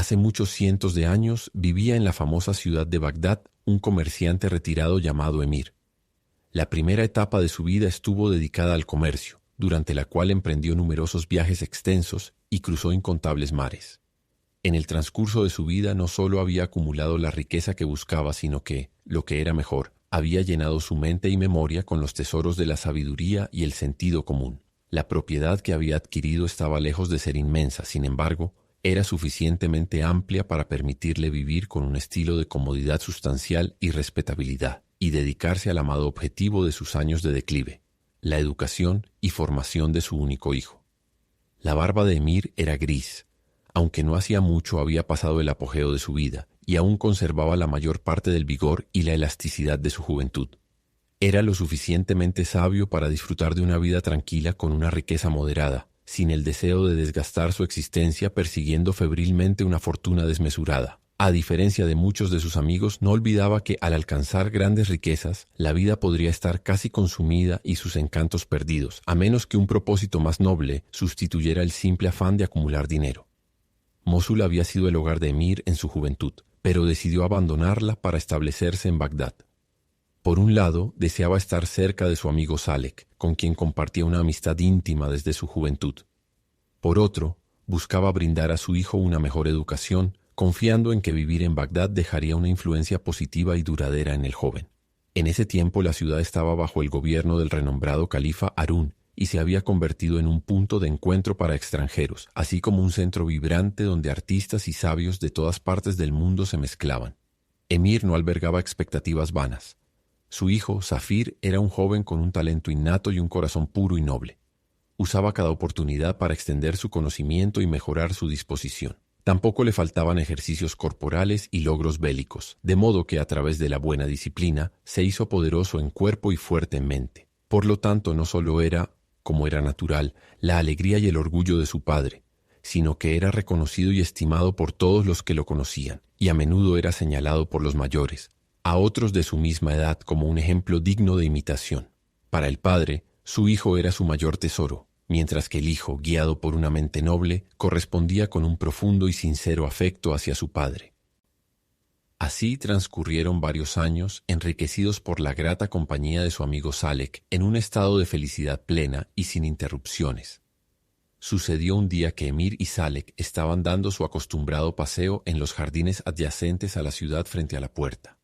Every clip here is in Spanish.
Hace muchos cientos de años vivía en la famosa ciudad de Bagdad un comerciante retirado llamado Emir. La primera etapa de su vida estuvo dedicada al comercio, durante la cual emprendió numerosos viajes extensos y cruzó incontables mares. En el transcurso de su vida no solo había acumulado la riqueza que buscaba, sino que, lo que era mejor, había llenado su mente y memoria con los tesoros de la sabiduría y el sentido común. La propiedad que había adquirido estaba lejos de ser inmensa, sin embargo, era suficientemente amplia para permitirle vivir con un estilo de comodidad sustancial y respetabilidad, y dedicarse al amado objetivo de sus años de declive, la educación y formación de su único hijo. La barba de Emir era gris. Aunque no hacía mucho había pasado el apogeo de su vida, y aún conservaba la mayor parte del vigor y la elasticidad de su juventud. Era lo suficientemente sabio para disfrutar de una vida tranquila con una riqueza moderada, sin el deseo de desgastar su existencia persiguiendo febrilmente una fortuna desmesurada. A diferencia de muchos de sus amigos, no olvidaba que al alcanzar grandes riquezas, la vida podría estar casi consumida y sus encantos perdidos, a menos que un propósito más noble sustituyera el simple afán de acumular dinero. Mosul había sido el hogar de Emir en su juventud, pero decidió abandonarla para establecerse en Bagdad. Por un lado, deseaba estar cerca de su amigo Salek, con quien compartía una amistad íntima desde su juventud. Por otro, buscaba brindar a su hijo una mejor educación, confiando en que vivir en Bagdad dejaría una influencia positiva y duradera en el joven. En ese tiempo la ciudad estaba bajo el gobierno del renombrado califa Harún, y se había convertido en un punto de encuentro para extranjeros, así como un centro vibrante donde artistas y sabios de todas partes del mundo se mezclaban. Emir no albergaba expectativas vanas. Su hijo, Zafir, era un joven con un talento innato y un corazón puro y noble. Usaba cada oportunidad para extender su conocimiento y mejorar su disposición. Tampoco le faltaban ejercicios corporales y logros bélicos, de modo que a través de la buena disciplina se hizo poderoso en cuerpo y fuerte en mente. Por lo tanto, no solo era, como era natural, la alegría y el orgullo de su padre, sino que era reconocido y estimado por todos los que lo conocían, y a menudo era señalado por los mayores, a otros de su misma edad como un ejemplo digno de imitación. Para el padre, su hijo era su mayor tesoro, mientras que el hijo, guiado por una mente noble, correspondía con un profundo y sincero afecto hacia su padre. Así transcurrieron varios años, enriquecidos por la grata compañía de su amigo Salek, en un estado de felicidad plena y sin interrupciones. Sucedió un día que Emir y Salek estaban dando su acostumbrado paseo en los jardines adyacentes a la ciudad frente a la puerta.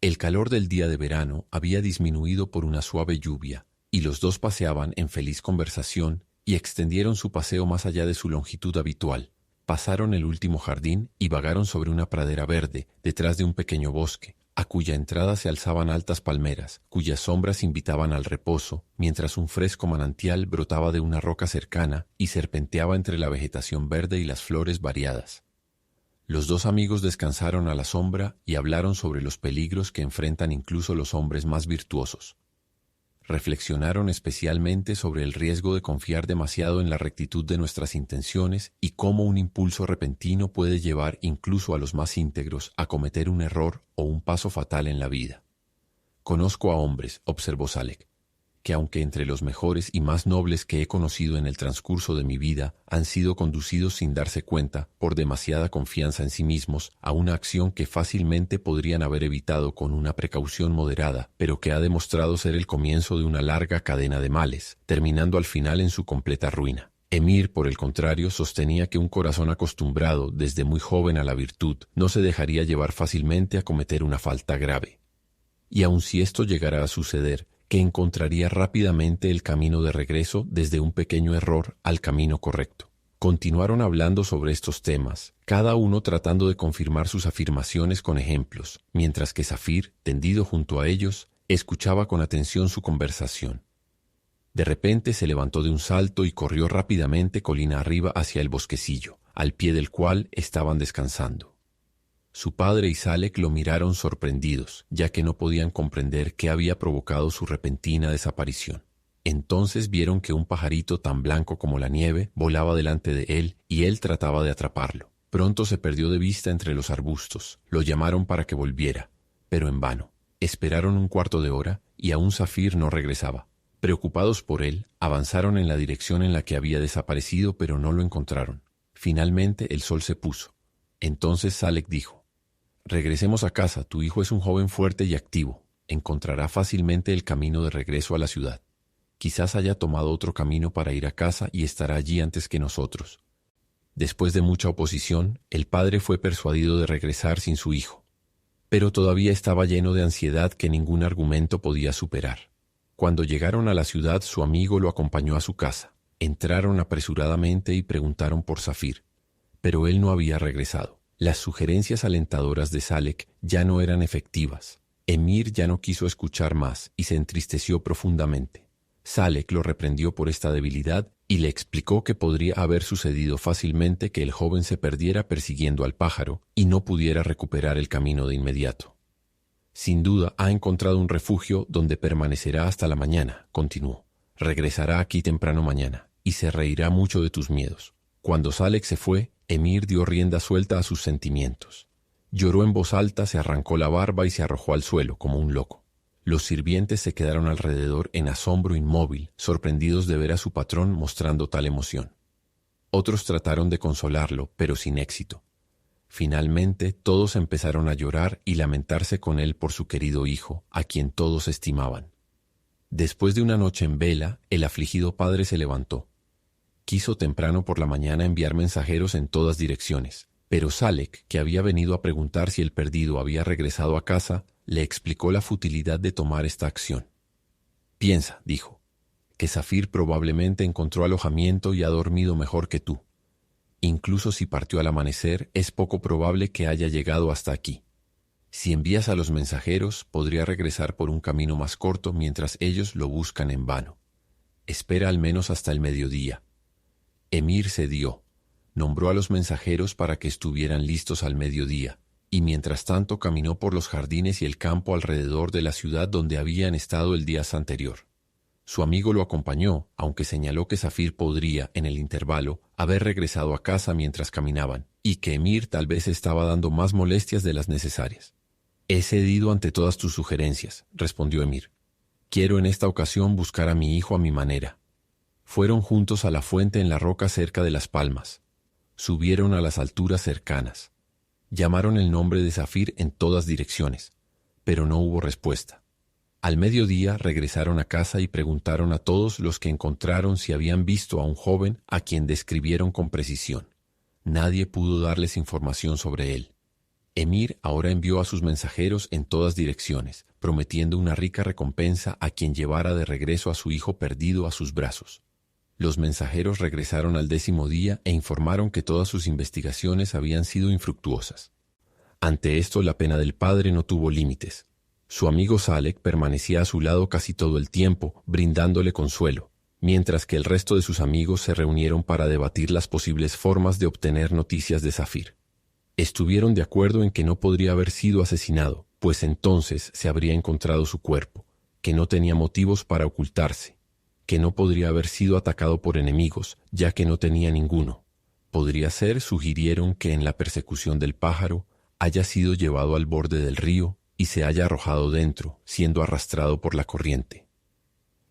El calor del día de verano había disminuido por una suave lluvia, y los dos paseaban en feliz conversación y extendieron su paseo más allá de su longitud habitual. Pasaron el último jardín y vagaron sobre una pradera verde, detrás de un pequeño bosque, a cuya entrada se alzaban altas palmeras, cuyas sombras invitaban al reposo, mientras un fresco manantial brotaba de una roca cercana y serpenteaba entre la vegetación verde y las flores variadas. Los dos amigos descansaron a la sombra y hablaron sobre los peligros que enfrentan incluso los hombres más virtuosos. Reflexionaron especialmente sobre el riesgo de confiar demasiado en la rectitud de nuestras intenciones y cómo un impulso repentino puede llevar incluso a los más íntegros a cometer un error o un paso fatal en la vida. Conozco a hombres, observó Salek, que aunque entre los mejores y más nobles que he conocido en el transcurso de mi vida han sido conducidos sin darse cuenta, por demasiada confianza en sí mismos, a una acción que fácilmente podrían haber evitado con una precaución moderada, pero que ha demostrado ser el comienzo de una larga cadena de males, terminando al final en su completa ruina. Emir, por el contrario, sostenía que un corazón acostumbrado desde muy joven a la virtud no se dejaría llevar fácilmente a cometer una falta grave. Y aun si esto llegara a suceder, que encontraría rápidamente el camino de regreso desde un pequeño error al camino correcto. Continuaron hablando sobre estos temas, cada uno tratando de confirmar sus afirmaciones con ejemplos, mientras que Zafir, tendido junto a ellos, escuchaba con atención su conversación. De repente se levantó de un salto y corrió rápidamente colina arriba hacia el bosquecillo, al pie del cual estaban descansando. Su padre y Salek lo miraron sorprendidos, ya que no podían comprender qué había provocado su repentina desaparición. Entonces vieron que un pajarito tan blanco como la nieve volaba delante de él y él trataba de atraparlo. Pronto se perdió de vista entre los arbustos. Lo llamaron para que volviera, pero en vano. Esperaron un cuarto de hora y aún Zafir no regresaba. Preocupados por él, avanzaron en la dirección en la que había desaparecido, pero no lo encontraron. Finalmente el sol se puso. Entonces Salek dijo: «Regresemos a casa, tu hijo es un joven fuerte y activo. Encontrará fácilmente el camino de regreso a la ciudad. Quizás haya tomado otro camino para ir a casa y estará allí antes que nosotros». Después de mucha oposición, el padre fue persuadido de regresar sin su hijo. Pero todavía estaba lleno de ansiedad que ningún argumento podía superar. Cuando llegaron a la ciudad, su amigo lo acompañó a su casa. Entraron apresuradamente y preguntaron por Zafir, pero él no había regresado. Las sugerencias alentadoras de Salek ya no eran efectivas. Emir ya no quiso escuchar más y se entristeció profundamente. Salek lo reprendió por esta debilidad y le explicó que podría haber sucedido fácilmente que el joven se perdiera persiguiendo al pájaro y no pudiera recuperar el camino de inmediato. «Sin duda ha encontrado un refugio donde permanecerá hasta la mañana», continuó. «Regresará aquí temprano mañana y se reirá mucho de tus miedos». Cuando Salek se fue, Emir dio rienda suelta a sus sentimientos. Lloró en voz alta, se arrancó la barba y se arrojó al suelo como un loco. Los sirvientes se quedaron alrededor en asombro inmóvil, sorprendidos de ver a su patrón mostrando tal emoción. Otros trataron de consolarlo, pero sin éxito. Finalmente, todos empezaron a llorar y lamentarse con él por su querido hijo, a quien todos estimaban. Después de una noche en vela, el afligido padre se levantó. Quiso temprano por la mañana enviar mensajeros en todas direcciones, pero Salek, que había venido a preguntar si el perdido había regresado a casa, le explicó la futilidad de tomar esta acción. «Piensa», dijo, «que Zafir probablemente encontró alojamiento y ha dormido mejor que tú. Incluso si partió al amanecer, es poco probable que haya llegado hasta aquí. Si envías a los mensajeros, podría regresar por un camino más corto mientras ellos lo buscan en vano. Espera al menos hasta el mediodía». Emir cedió. Nombró a los mensajeros para que estuvieran listos al mediodía, y mientras tanto caminó por los jardines y el campo alrededor de la ciudad donde habían estado el día anterior. Su amigo lo acompañó, aunque señaló que Zafir podría, en el intervalo, haber regresado a casa mientras caminaban, y que Emir tal vez estaba dando más molestias de las necesarias. «He cedido ante todas tus sugerencias», respondió Emir. «Quiero en esta ocasión buscar a mi hijo a mi manera». Fueron juntos a la fuente en la roca cerca de las palmas. Subieron a las alturas cercanas. Llamaron el nombre de Zafir en todas direcciones, pero no hubo respuesta. Al mediodía regresaron a casa y preguntaron a todos los que encontraron si habían visto a un joven a quien describieron con precisión. Nadie pudo darles información sobre él. Emir ahora envió a sus mensajeros en todas direcciones, prometiendo una rica recompensa a quien llevara de regreso a su hijo perdido a sus brazos. Los mensajeros regresaron al 10º día e informaron que todas sus investigaciones habían sido infructuosas. Ante esto, la pena del padre no tuvo límites. Su amigo Salek permanecía a su lado casi todo el tiempo, brindándole consuelo, mientras que el resto de sus amigos se reunieron para debatir las posibles formas de obtener noticias de Zafir. Estuvieron de acuerdo en que no podría haber sido asesinado, pues entonces se habría encontrado su cuerpo, que no tenía motivos para ocultarse, que no podría haber sido atacado por enemigos, ya que no tenía ninguno. Podría ser, sugirieron, que en la persecución del pájaro haya sido llevado al borde del río y se haya arrojado dentro, siendo arrastrado por la corriente.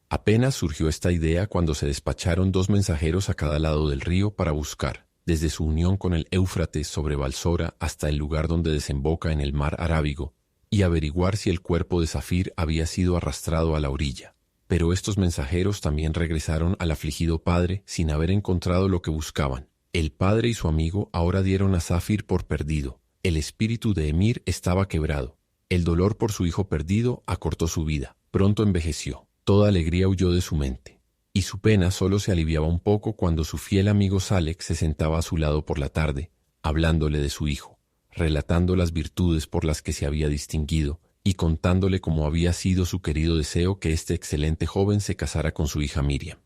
Apenas surgió esta idea cuando se despacharon 2 mensajeros a cada lado del río para buscar, desde su unión con el Éufrates sobre Balsora hasta el lugar donde desemboca en el mar Arábigo, y averiguar si el cuerpo de Zafir había sido arrastrado a la orilla. Pero estos mensajeros también regresaron al afligido padre sin haber encontrado lo que buscaban. El padre y su amigo ahora dieron a Zafir por perdido. El espíritu de Emir estaba quebrado. El dolor por su hijo perdido acortó su vida. Pronto envejeció. Toda alegría huyó de su mente. Y su pena solo se aliviaba un poco cuando su fiel amigo Salek se sentaba a su lado por la tarde, hablándole de su hijo, relatando las virtudes por las que se había distinguido, y contándole cómo había sido su querido deseo que este excelente joven se casara con su hija Miriam.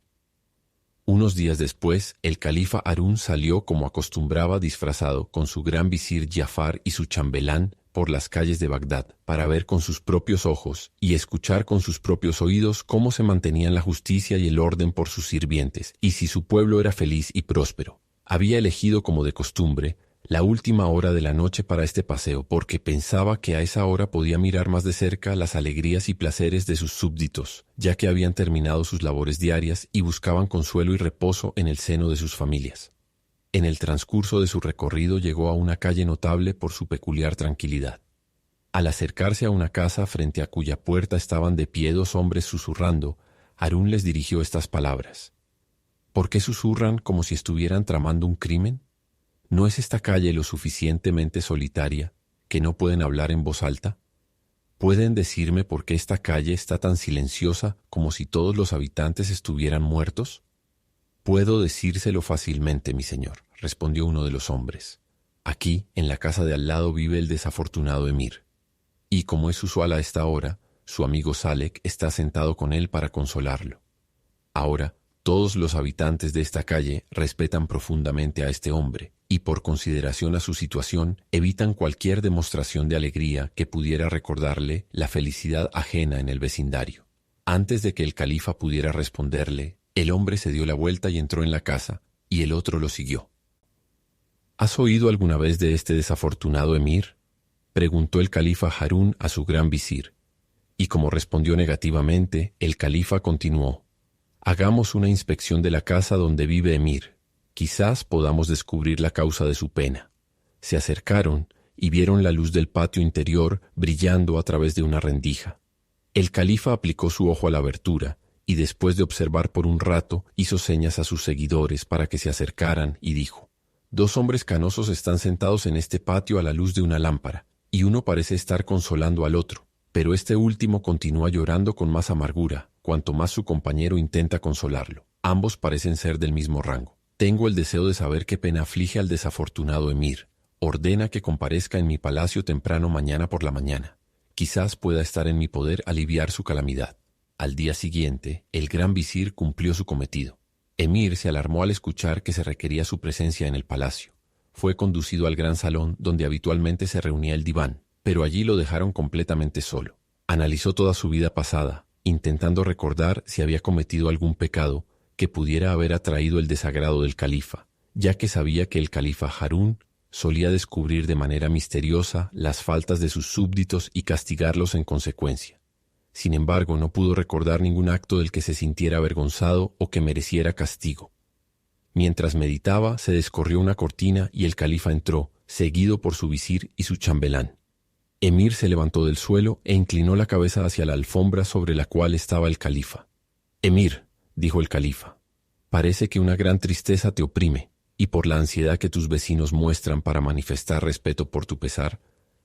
Unos días después, el califa Harún salió como acostumbraba disfrazado con su gran visir Jafar y su chambelán por las calles de Bagdad para ver con sus propios ojos y escuchar con sus propios oídos cómo se mantenían la justicia y el orden por sus sirvientes y si su pueblo era feliz y próspero. Había elegido como de costumbre la última hora de la noche para este paseo porque pensaba que a esa hora podía mirar más de cerca las alegrías y placeres de sus súbditos, ya que habían terminado sus labores diarias y buscaban consuelo y reposo en el seno de sus familias. En el transcurso de su recorrido llegó a una calle notable por su peculiar tranquilidad. Al acercarse a una casa frente a cuya puerta estaban de pie dos hombres susurrando, Harún les dirigió estas palabras. ¿Por qué susurran como si estuvieran tramando un crimen? ¿No es esta calle lo suficientemente solitaria que no pueden hablar en voz alta? ¿Pueden decirme por qué esta calle está tan silenciosa como si todos los habitantes estuvieran muertos? Puedo decírselo fácilmente, mi señor, respondió uno de los hombres. Aquí, en la casa de al lado, vive el desafortunado Emir. Y como es usual a esta hora, su amigo Salek está sentado con él para consolarlo. Ahora, todos los habitantes de esta calle respetan profundamente a este hombre y por consideración a su situación evitan cualquier demostración de alegría que pudiera recordarle la felicidad ajena en el vecindario. Antes de que el califa pudiera responderle, el hombre se dio la vuelta y entró en la casa, y el otro lo siguió. ¿Has oído alguna vez de este desafortunado Emir?, preguntó el califa Harún a su gran visir, y como respondió negativamente, el califa continuó. Hagamos una inspección de la casa donde vive Emir. Quizás podamos descubrir la causa de su pena. Se acercaron y vieron la luz del patio interior brillando a través de una rendija. El califa aplicó su ojo a la abertura y después de observar por un rato hizo señas a sus seguidores para que se acercaran y dijo: Dos hombres canosos están sentados en este patio a la luz de una lámpara, y uno parece estar consolando al otro, pero este último continúa llorando con más amargura, cuanto más su compañero intenta consolarlo. Ambos parecen ser del mismo rango. Tengo el deseo de saber qué pena aflige al desafortunado Emir. Ordena que comparezca en mi palacio temprano mañana por la mañana. Quizás pueda estar en mi poder aliviar su calamidad. Al día siguiente, el gran visir cumplió su cometido. Emir se alarmó al escuchar que se requería su presencia en el palacio. Fue conducido al gran salón donde habitualmente se reunía el diván, pero allí lo dejaron completamente solo. Analizó toda su vida pasada, intentando recordar si había cometido algún pecado que pudiera haber atraído el desagrado del califa, ya que sabía que el califa Harún solía descubrir de manera misteriosa las faltas de sus súbditos y castigarlos en consecuencia. Sin embargo, no pudo recordar ningún acto del que se sintiera avergonzado o que mereciera castigo. Mientras meditaba, se descorrió una cortina y el califa entró, seguido por su visir y su chambelán. Emir se levantó del suelo e inclinó la cabeza hacia la alfombra sobre la cual estaba el califa. Emir, dijo el califa, parece que una gran tristeza te oprime, y por la ansiedad que tus vecinos muestran para manifestar respeto por tu pesar,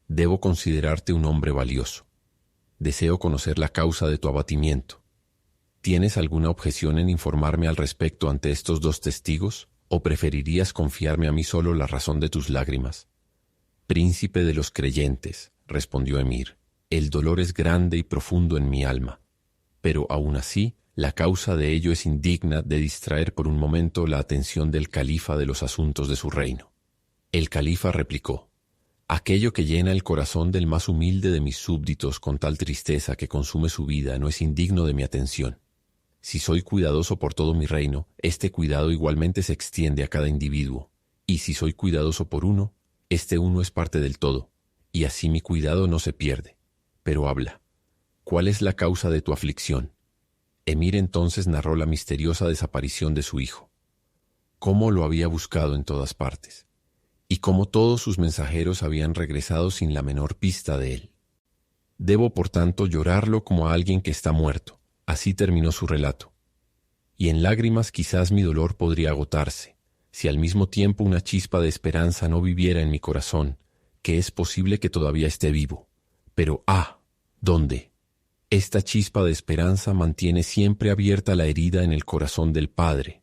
debo considerarte un hombre valioso. Deseo conocer la causa de tu abatimiento. ¿Tienes alguna objeción en informarme al respecto ante estos dos testigos, o preferirías confiarme a mí solo la razón de tus lágrimas? Príncipe de los creyentes, respondió Emir, el dolor es grande y profundo en mi alma, pero aún así, la causa de ello es indigna de distraer por un momento la atención del califa de los asuntos de su reino. El califa replicó: aquello que llena el corazón del más humilde de mis súbditos con tal tristeza que consume su vida no es indigno de mi atención. Si soy cuidadoso por todo mi reino, este cuidado igualmente se extiende a cada individuo, y si soy cuidadoso por uno, este uno es parte del todo, y así mi cuidado no se pierde. Pero habla, ¿cuál es la causa de tu aflicción? Emir entonces narró la misteriosa desaparición de su hijo, cómo lo había buscado en todas partes, y cómo todos sus mensajeros habían regresado sin la menor pista de él. Debo, por tanto, llorarlo como a alguien que está muerto. Así terminó su relato. Y en lágrimas quizás mi dolor podría agotarse, si al mismo tiempo una chispa de esperanza no viviera en mi corazón, que es posible que todavía esté vivo. Pero ¿dónde? Esta chispa de esperanza mantiene siempre abierta la herida en el corazón del Padre.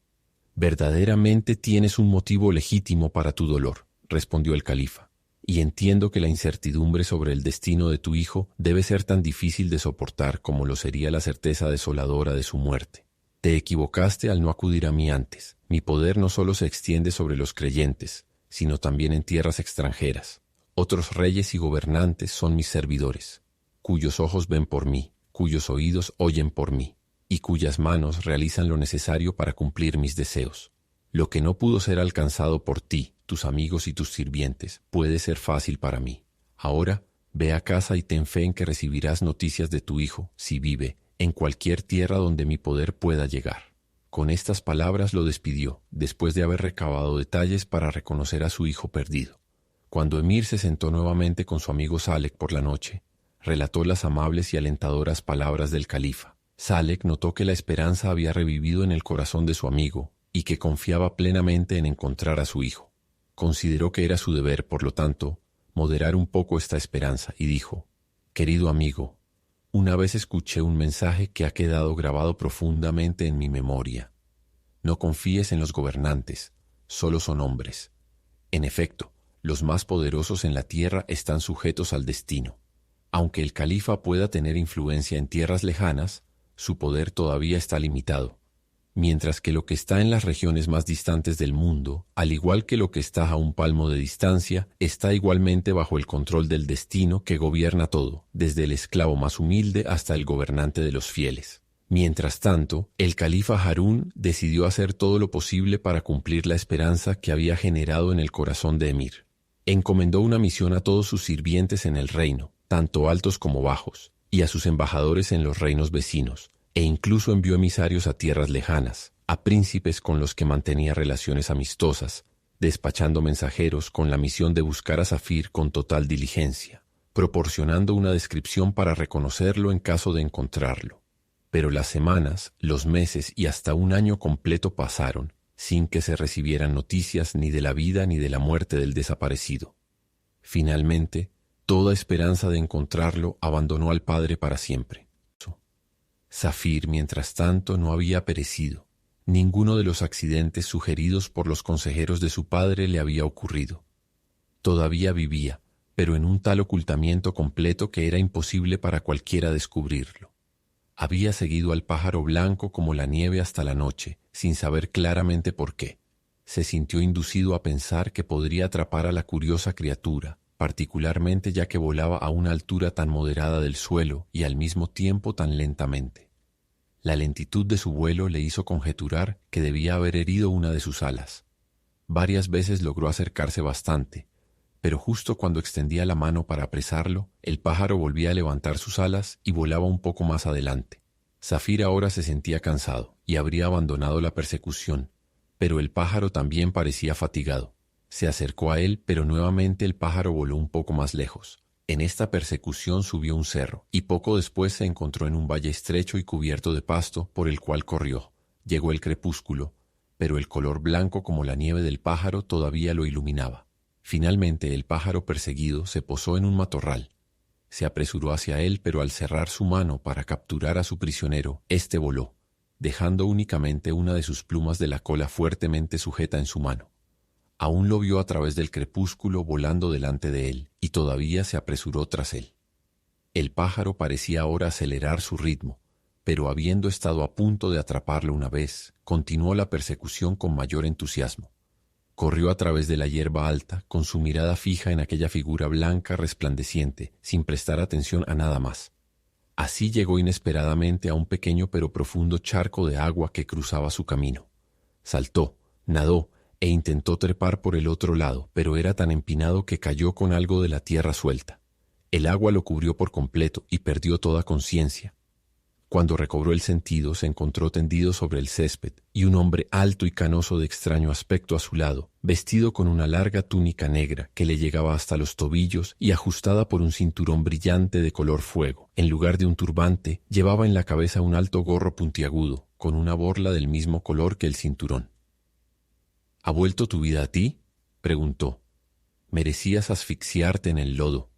Verdaderamente tienes un motivo legítimo para tu dolor, respondió el califa, y entiendo que la incertidumbre sobre el destino de tu hijo debe ser tan difícil de soportar como lo sería la certeza desoladora de su muerte. Te equivocaste al no acudir a mí antes. Mi poder no solo se extiende sobre los creyentes, sino también en tierras extranjeras. Otros reyes y gobernantes son mis servidores, cuyos ojos ven por mí, cuyos oídos oyen por mí, y cuyas manos realizan lo necesario para cumplir mis deseos. Lo que no pudo ser alcanzado por ti, tus amigos y tus sirvientes, puede ser fácil para mí. Ahora, ve a casa y ten fe en que recibirás noticias de tu hijo, si vive, en cualquier tierra donde mi poder pueda llegar. Con estas palabras lo despidió, después de haber recabado detalles para reconocer a su hijo perdido. Cuando Emir se sentó nuevamente con su amigo Salek por la noche, relató las amables y alentadoras palabras del califa. Salek notó que la esperanza había revivido en el corazón de su amigo y que confiaba plenamente en encontrar a su hijo. Consideró que era su deber, por lo tanto, moderar un poco esta esperanza y dijo: «Querido amigo, una vez escuché un mensaje que ha quedado grabado profundamente en mi memoria. No confíes en los gobernantes, solo son hombres. En efecto, los más poderosos en la tierra están sujetos al destino. Aunque el califa pueda tener influencia en tierras lejanas, su poder todavía está limitado, mientras que lo que está en las regiones más distantes del mundo, al igual que lo que está a un palmo de distancia, está igualmente bajo el control del destino que gobierna todo, desde el esclavo más humilde hasta el gobernante de los fieles. Mientras tanto, el califa Harún decidió hacer todo lo posible para cumplir la esperanza que había generado en el corazón de Emir. Encomendó una misión a todos sus sirvientes en el reino, tanto altos como bajos, y a sus embajadores en los reinos vecinos, e incluso envió emisarios a tierras lejanas, a príncipes con los que mantenía relaciones amistosas, despachando mensajeros con la misión de buscar a Zafir con total diligencia, proporcionando una descripción para reconocerlo en caso de encontrarlo. Pero las semanas, los meses y hasta un año completo pasaron, sin que se recibieran noticias ni de la vida ni de la muerte del desaparecido. Finalmente, toda esperanza de encontrarlo abandonó al padre para siempre. Zafir, mientras tanto, no había perecido. Ninguno de los accidentes sugeridos por los consejeros de su padre le había ocurrido. Todavía vivía, pero en un tal ocultamiento completo que era imposible para cualquiera descubrirlo. Había seguido al pájaro blanco como la nieve hasta la noche, sin saber claramente por qué. Se sintió inducido a pensar que podría atrapar a la curiosa criatura, particularmente ya que volaba a una altura tan moderada del suelo y al mismo tiempo tan lentamente. La lentitud de su vuelo le hizo conjeturar que debía haber herido una de sus alas. Varias veces logró acercarse bastante, pero justo cuando extendía la mano para apresarlo, el pájaro volvía a levantar sus alas y volaba un poco más adelante. Zafir ahora se sentía cansado y habría abandonado la persecución, pero el pájaro también parecía fatigado. Se acercó a él, pero nuevamente el pájaro voló un poco más lejos. En esta persecución subió un cerro, y poco después se encontró en un valle estrecho y cubierto de pasto, por el cual corrió. Llegó el crepúsculo, pero el color blanco como la nieve del pájaro todavía lo iluminaba. Finalmente el pájaro perseguido se posó en un matorral. Se apresuró hacia él, pero al cerrar su mano para capturar a su prisionero, éste voló, dejando únicamente una de sus plumas de la cola fuertemente sujeta en su mano. Aún lo vio a través del crepúsculo volando delante de él, y todavía se apresuró tras él. El pájaro parecía ahora acelerar su ritmo, pero habiendo estado a punto de atraparlo una vez, continuó la persecución con mayor entusiasmo. Corrió a través de la hierba alta, con su mirada fija en aquella figura blanca resplandeciente, sin prestar atención a nada más. Así llegó inesperadamente a un pequeño pero profundo charco de agua que cruzaba su camino. Saltó, nadó, e intentó trepar por el otro lado, pero era tan empinado que cayó con algo de la tierra suelta. El agua lo cubrió por completo y perdió toda conciencia. Cuando recobró el sentido, se encontró tendido sobre el césped, y un hombre alto y canoso de extraño aspecto a su lado, vestido con una larga túnica negra que le llegaba hasta los tobillos y ajustada por un cinturón brillante de color fuego. En lugar de un turbante, llevaba en la cabeza un alto gorro puntiagudo, con una borla del mismo color que el cinturón. ¿Ha vuelto tu vida a ti?, preguntó. Merecías asfixiarte en el lodo.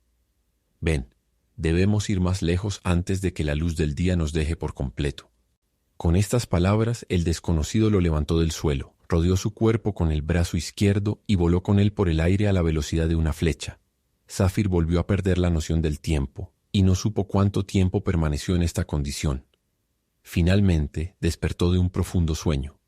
Ven, debemos ir más lejos antes de que la luz del día nos deje por completo. Con estas palabras, el desconocido lo levantó del suelo, rodeó su cuerpo con el brazo izquierdo y voló con él por el aire a la velocidad de una flecha. Zafir volvió a perder la noción del tiempo, y no supo cuánto tiempo permaneció en esta condición. Finalmente, despertó de un profundo sueño.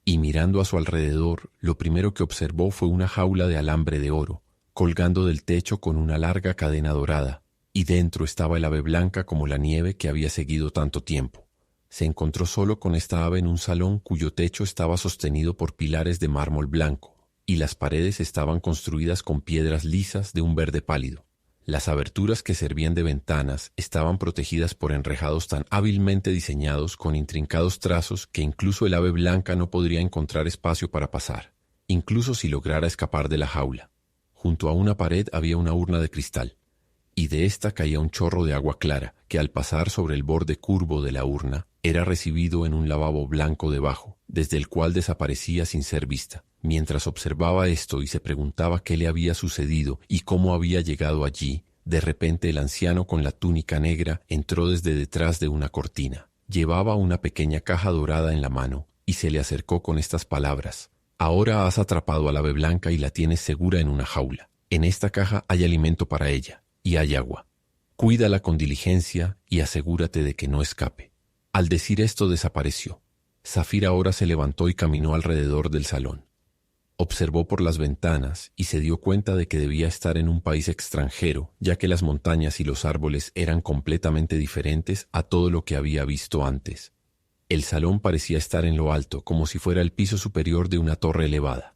Y mirando a su alrededor, lo primero que observó fue una jaula de alambre de oro, colgando del techo con una larga cadena dorada, y dentro estaba el ave blanca como la nieve que había seguido tanto tiempo. Se encontró solo con esta ave en un salón cuyo techo estaba sostenido por pilares de mármol blanco, y las paredes estaban construidas con piedras lisas de un verde pálido. Las aberturas que servían de ventanas estaban protegidas por enrejados tan hábilmente diseñados con intrincados trazos que incluso el ave blanca no podría encontrar espacio para pasar, incluso si lograra escapar de la jaula. Junto a una pared había una urna de cristal, y de ésta caía un chorro de agua clara que al pasar sobre el borde curvo de la urna era recibido en un lavabo blanco debajo, desde el cual desaparecía sin ser vista. Mientras observaba esto y se preguntaba qué le había sucedido y cómo había llegado allí, de repente el anciano con la túnica negra entró desde detrás de una cortina. Llevaba una pequeña caja dorada en la mano y se le acercó con estas palabras: «Ahora has atrapado al ave blanca y la tienes segura en una jaula. En esta caja hay alimento para ella y hay agua. Cuídala con diligencia y asegúrate de que no escape». Al decir esto desapareció. Zafir ahora se levantó y caminó alrededor del salón. Observó por las ventanas y se dio cuenta de que debía estar en un país extranjero, ya que las montañas y los árboles eran completamente diferentes a todo lo que había visto antes. El salón parecía estar en lo alto, como si fuera el piso superior de una torre elevada.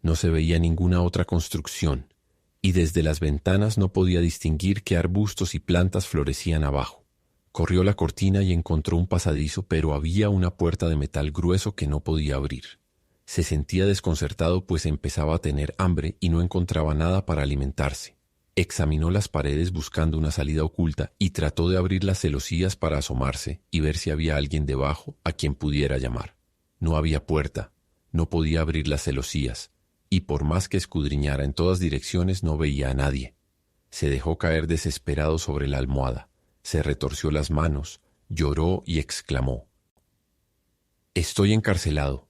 No se veía ninguna otra construcción, y desde las ventanas no podía distinguir qué arbustos y plantas florecían abajo. Corrió la cortina y encontró un pasadizo, pero había una puerta de metal grueso que no podía abrir. Se sentía desconcertado pues empezaba a tener hambre y no encontraba nada para alimentarse. Examinó las paredes buscando una salida oculta y trató de abrir las celosías para asomarse y ver si había alguien debajo a quien pudiera llamar. No había puerta, no podía abrir las celosías, y por más que escudriñara en todas direcciones no veía a nadie. Se dejó caer desesperado sobre la almohada, se retorció las manos, lloró y exclamó: «Estoy encarcelado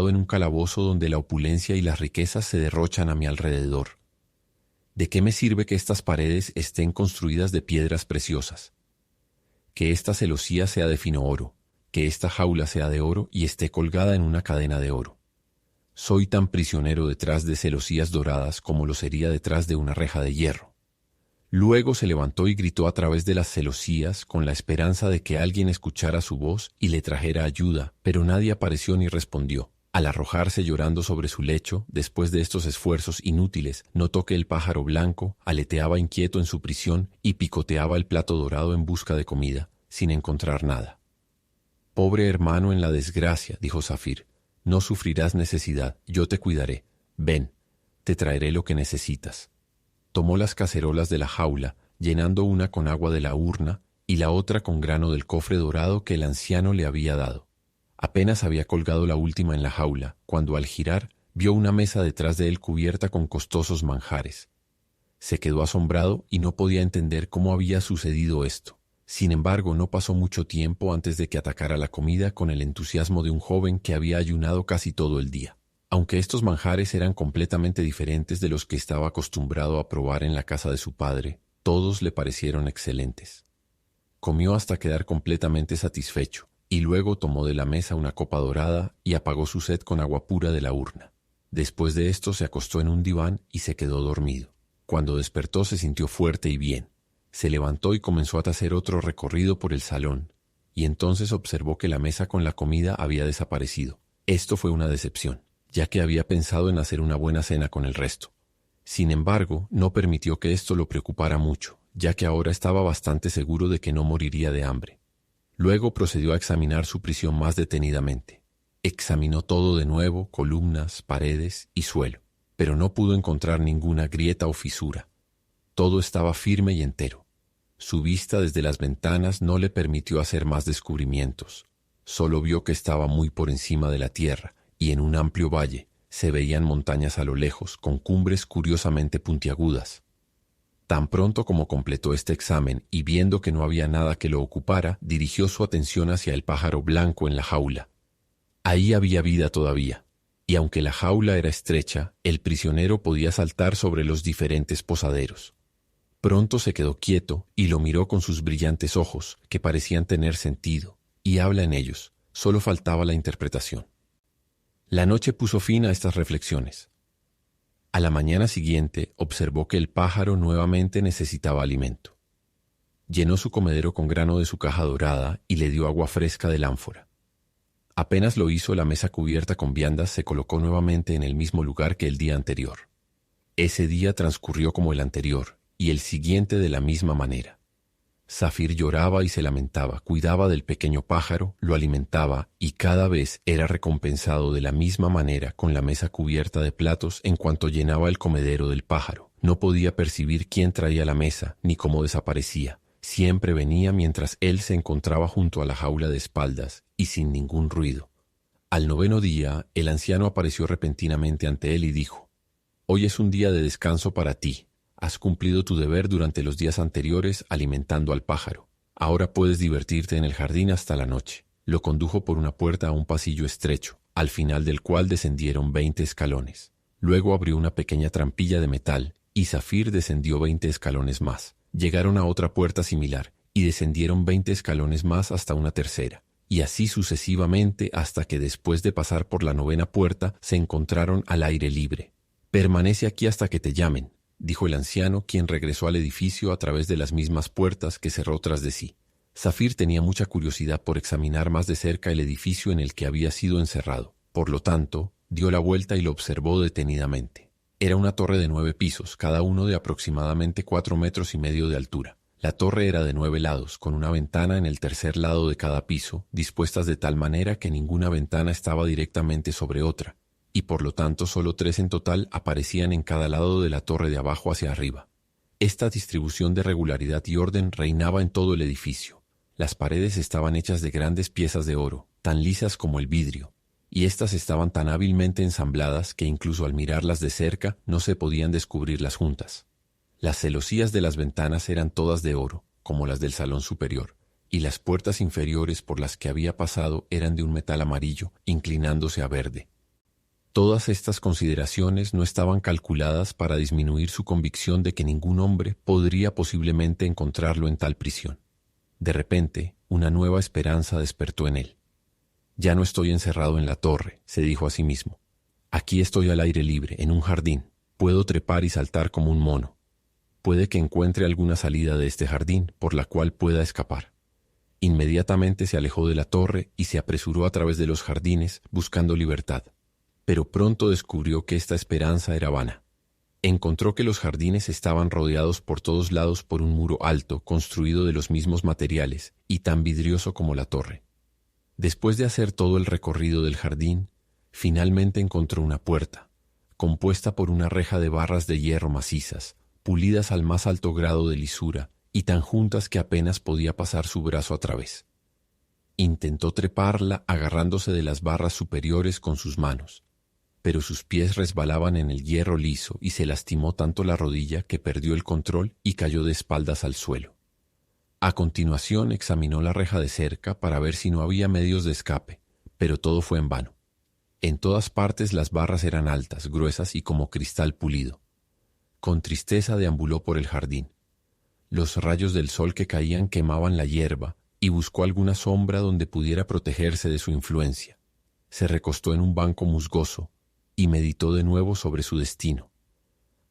en un calabozo donde la opulencia y las riquezas se derrochan a mi alrededor. ¿De qué me sirve que estas paredes estén construidas de piedras preciosas? Que esta celosía sea de fino oro, que esta jaula sea de oro y esté colgada en una cadena de oro. Soy tan prisionero detrás de celosías doradas como lo sería detrás de una reja de hierro». Luego se levantó y gritó a través de las celosías con la esperanza de que alguien escuchara su voz y le trajera ayuda, pero nadie apareció ni respondió. Al arrojarse llorando sobre su lecho, después de estos esfuerzos inútiles, notó que el pájaro blanco aleteaba inquieto en su prisión y picoteaba el plato dorado en busca de comida, sin encontrar nada. «Pobre hermano en la desgracia», dijo Zafir, «no sufrirás necesidad, yo te cuidaré. Ven, te traeré lo que necesitas». Tomó las cacerolas de la jaula, llenando una con agua de la urna y la otra con grano del cofre dorado que el anciano le había dado. Apenas había colgado la última en la jaula, cuando al girar vio una mesa detrás de él cubierta con costosos manjares. Se quedó asombrado y no podía entender cómo había sucedido esto. Sin embargo, no pasó mucho tiempo antes de que atacara la comida con el entusiasmo de un joven que había ayunado casi todo el día. Aunque estos manjares eran completamente diferentes de los que estaba acostumbrado a probar en la casa de su padre, todos le parecieron excelentes. Comió hasta quedar completamente satisfecho, y luego tomó de la mesa una copa dorada y apagó su sed con agua pura de la urna. Después de esto se acostó en un diván y se quedó dormido. Cuando despertó se sintió fuerte y bien. Se levantó y comenzó a hacer otro recorrido por el salón, y entonces observó que la mesa con la comida había desaparecido. Esto fue una decepción, ya que había pensado en hacer una buena cena con el resto. Sin embargo, no permitió que esto lo preocupara mucho, ya que ahora estaba bastante seguro de que no moriría de hambre. Luego procedió a examinar su prisión más detenidamente. Examinó todo de nuevo, columnas, paredes y suelo, pero no pudo encontrar ninguna grieta o fisura. Todo estaba firme y entero. Su vista desde las ventanas no le permitió hacer más descubrimientos. Solo vio que estaba muy por encima de la tierra, y en un amplio valle se veían montañas a lo lejos, con cumbres curiosamente puntiagudas. Tan pronto como completó este examen y viendo que no había nada que lo ocupara, dirigió su atención hacia el pájaro blanco en la jaula. Ahí había vida todavía, y aunque la jaula era estrecha, el prisionero podía saltar sobre los diferentes posaderos. Pronto se quedó quieto y lo miró con sus brillantes ojos, que parecían tener sentido, y habla en ellos. Solo faltaba la interpretación. La noche puso fin a estas reflexiones. A la mañana siguiente observó que el pájaro nuevamente necesitaba alimento. Llenó su comedero con grano de su caja dorada y le dio agua fresca del ánfora. Apenas lo hizo, la mesa cubierta con viandas se colocó nuevamente en el mismo lugar que el día anterior. Ese día transcurrió como el anterior, y el siguiente de la misma manera. Zafir lloraba y se lamentaba, cuidaba del pequeño pájaro, lo alimentaba y cada vez era recompensado de la misma manera con la mesa cubierta de platos en cuanto llenaba el comedero del pájaro. No podía percibir quién traía la mesa ni cómo desaparecía. Siempre venía mientras él se encontraba junto a la jaula de espaldas y sin ningún ruido. Al 9º día, el anciano apareció repentinamente ante él y dijo: «Hoy es un día de descanso para ti. Has cumplido tu deber durante los días anteriores alimentando al pájaro. Ahora puedes divertirte en el jardín hasta la noche». Lo condujo por una puerta a un pasillo estrecho, al final del cual descendieron 20 escalones. Luego abrió una pequeña trampilla de metal y Zafir descendió 20 escalones más. Llegaron a otra puerta similar y descendieron 20 escalones más hasta una tercera, y así sucesivamente hasta que después de pasar por la 9ª puerta se encontraron al aire libre. «Permanece aquí hasta que te llamen», dijo el anciano, quien regresó al edificio a través de las mismas puertas que cerró tras de sí. Zafir tenía mucha curiosidad por examinar más de cerca el edificio en el que había sido encerrado. Por lo tanto, dio la vuelta y lo observó detenidamente. Era una torre de 9 pisos, cada uno de aproximadamente 4,5 metros de altura. La torre era de 9 lados, con una ventana en el tercer lado de cada piso, dispuestas de tal manera que ninguna ventana estaba directamente sobre otra, y por lo tanto solo 3 en total aparecían en cada lado de la torre de abajo hacia arriba. Esta distribución de regularidad y orden reinaba en todo el edificio. Las paredes estaban hechas de grandes piezas de oro, tan lisas como el vidrio, y éstas estaban tan hábilmente ensambladas que incluso al mirarlas de cerca no se podían descubrir las juntas. Las celosías de las ventanas eran todas de oro, como las del salón superior, y las puertas inferiores por las que había pasado eran de un metal amarillo, inclinándose a verde. Todas estas consideraciones no estaban calculadas para disminuir su convicción de que ningún hombre podría posiblemente encontrarlo en tal prisión. De repente, una nueva esperanza despertó en él. «Ya no estoy encerrado en la torre», se dijo a sí mismo. «Aquí estoy al aire libre, en un jardín. Puedo trepar y saltar como un mono. Puede que encuentre alguna salida de este jardín por la cual pueda escapar». Inmediatamente se alejó de la torre y se apresuró a través de los jardines buscando libertad. Pero pronto descubrió que esta esperanza era vana. Encontró que los jardines estaban rodeados por todos lados por un muro alto construido de los mismos materiales y tan vidrioso como la torre. Después de hacer todo el recorrido del jardín, finalmente encontró una puerta, compuesta por una reja de barras de hierro macizas, pulidas al más alto grado de lisura y tan juntas que apenas podía pasar su brazo a través. Intentó treparla agarrándose de las barras superiores con sus manos, pero sus pies resbalaban en el hierro liso y se lastimó tanto la rodilla que perdió el control y cayó de espaldas al suelo. A continuación examinó la reja de cerca para ver si no había medios de escape, pero todo fue en vano. En todas partes las barras eran altas, gruesas y como cristal pulido. Con tristeza deambuló por el jardín. Los rayos del sol que caían quemaban la hierba y buscó alguna sombra donde pudiera protegerse de su influencia. Se recostó en un banco musgoso y meditó de nuevo sobre su destino.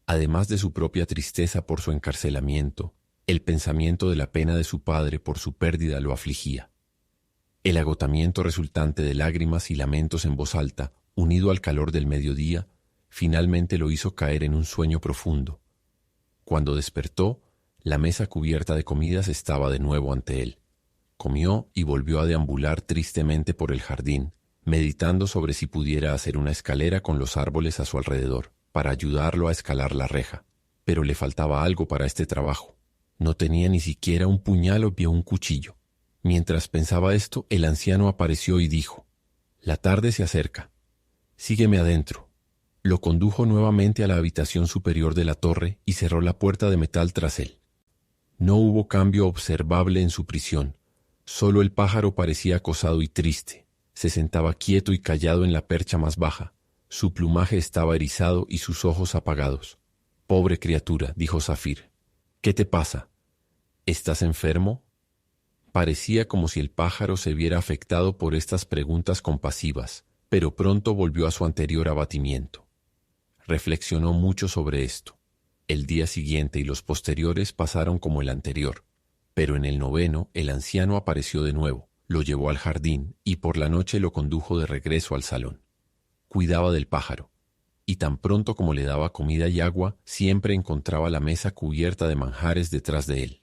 Además de su propia tristeza por su encarcelamiento, el pensamiento de la pena de su padre por su pérdida lo afligía. El agotamiento resultante de lágrimas y lamentos en voz alta, unido al calor del mediodía, finalmente lo hizo caer en un sueño profundo. Cuando despertó, la mesa cubierta de comidas estaba de nuevo ante él. Comió y volvió a deambular tristemente por el jardín, meditando sobre si pudiera hacer una escalera con los árboles a su alrededor, para ayudarlo a escalar la reja. Pero le faltaba algo para este trabajo. No tenía ni siquiera un puñal o un cuchillo. Mientras pensaba esto, el anciano apareció y dijo: «La tarde se acerca. Sígueme adentro». Lo condujo nuevamente a la habitación superior de la torre y cerró la puerta de metal tras él. No hubo cambio observable en su prisión. Solo el pájaro parecía acosado y triste. Se sentaba quieto y callado en la percha más baja. Su plumaje estaba erizado y sus ojos apagados. «Pobre criatura», dijo Zafir. «¿Qué te pasa? ¿Estás enfermo?» Parecía como si el pájaro se viera afectado por estas preguntas compasivas, pero pronto volvió a su anterior abatimiento. Reflexionó mucho sobre esto. El día siguiente y los posteriores pasaron como el anterior, pero en el 9º el anciano apareció de nuevo, lo llevó al jardín y por la noche lo condujo de regreso al salón. Cuidaba del pájaro. y tan pronto como le daba comida y agua, siempre encontraba la mesa cubierta de manjares detrás de él.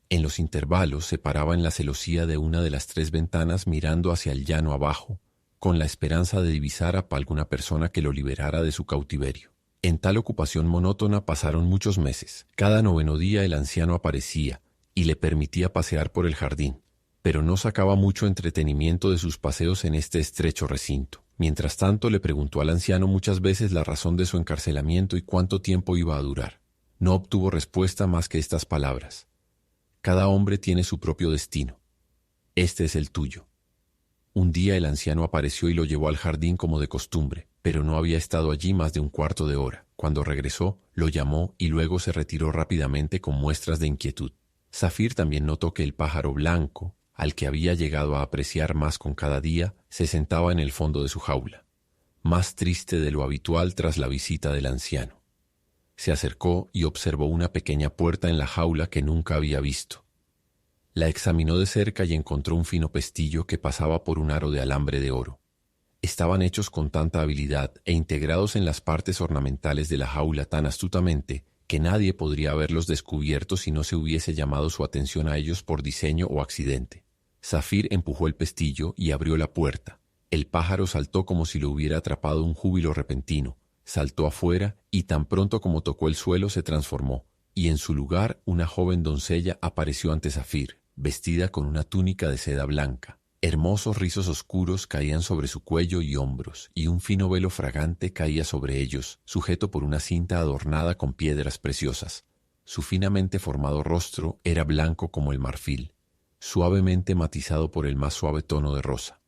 En los intervalos se paraba en la celosía de una de las 3 ventanas mirando hacia el llano abajo, con la esperanza de divisar a alguna persona que lo liberara de su cautiverio. En tal ocupación monótona pasaron muchos meses. Cada 9º día el anciano aparecía y le permitía pasear por el jardín, pero no sacaba mucho entretenimiento de sus paseos en este estrecho recinto. Mientras tanto, le preguntó al anciano muchas veces la razón de su encarcelamiento y cuánto tiempo iba a durar. No obtuvo respuesta más que estas palabras: cada hombre tiene su propio destino. Este es el tuyo. Un día el anciano apareció y lo llevó al jardín como de costumbre, pero no había estado allí más de un cuarto de hora. Cuando regresó, lo llamó y luego se retiró rápidamente con muestras de inquietud. Zafir también notó que el pájaro blanco, al que había llegado a apreciar más con cada día, se sentaba en el fondo de su jaula, más triste de lo habitual tras la visita del anciano. Se acercó y observó una pequeña puerta en la jaula que nunca había visto. La examinó de cerca y encontró un fino pestillo que pasaba por un aro de alambre de oro. Estaban hechos con tanta habilidad e integrados en las partes ornamentales de la jaula tan astutamente que nadie podría haberlos descubierto si no se hubiese llamado su atención a ellos por diseño o accidente. Zafir empujó el pestillo y abrió la puerta. El pájaro saltó como si lo hubiera atrapado un júbilo repentino. Saltó afuera y tan pronto como tocó el suelo se transformó, y en su lugar una joven doncella apareció ante Zafir, vestida con una túnica de seda blanca. Hermosos rizos oscuros caían sobre su cuello y hombros, y un fino velo fragante caía sobre ellos, sujeto por una cinta adornada con piedras preciosas. Su finamente formado rostro era blanco como el marfil, suavemente matizado por el más suave tono de rosa.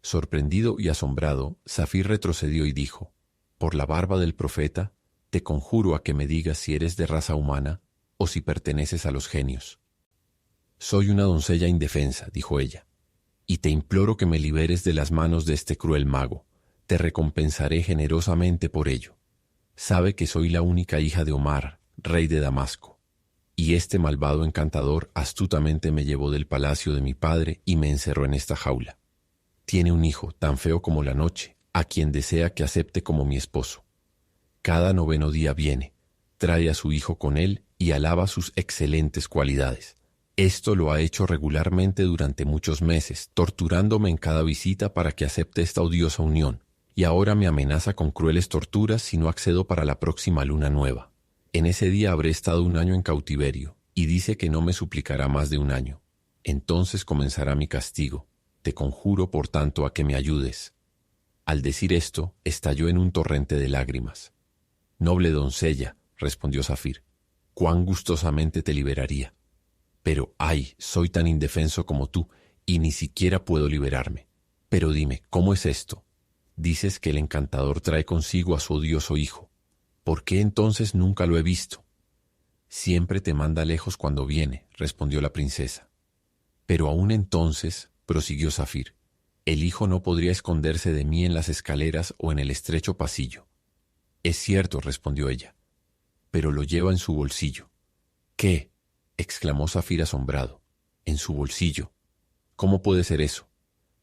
Sorprendido y asombrado, Zafir retrocedió y dijo: «Por la barba del profeta, te conjuro a que me digas si eres de raza humana o si perteneces a los genios». «Soy una doncella indefensa», dijo ella, «y te imploro que me liberes de las manos de este cruel mago. Te recompensaré generosamente por ello. Sabe que soy la única hija de Omar, rey de Damasco, y este malvado encantador astutamente me llevó del palacio de mi padre y me encerró en esta jaula. Tiene un hijo tan feo como la noche, a quien desea que acepte como mi esposo. Cada 9º día viene, trae a su hijo con él y alaba sus excelentes cualidades. Esto lo ha hecho regularmente durante muchos meses, torturándome en cada visita para que acepte esta odiosa unión, y ahora me amenaza con crueles torturas si no accedo para la próxima luna nueva. En ese día habré estado 1 año en cautiverio, y dice que no me suplicará más de 1 año. Entonces comenzará mi castigo. Te conjuro, por tanto, a que me ayudes». Al decir esto, estalló en un torrente de lágrimas. «Noble doncella», respondió Zafir, «cuán gustosamente te liberaría. Pero, ay, soy tan indefenso como tú, y ni siquiera puedo liberarme. Pero dime, ¿cómo es esto? Dices que el encantador trae consigo a su odioso hijo. ¿Por qué entonces nunca lo he visto?» «Siempre te manda lejos cuando viene», respondió la princesa. «Pero aún entonces», prosiguió Zafir, «el hijo no podría esconderse de mí en las escaleras o en el estrecho pasillo». «Es cierto», respondió ella, «pero lo lleva en su bolsillo». «¿Qué?», exclamó Zafir asombrado. «¿En su bolsillo? ¿Cómo puede ser eso?».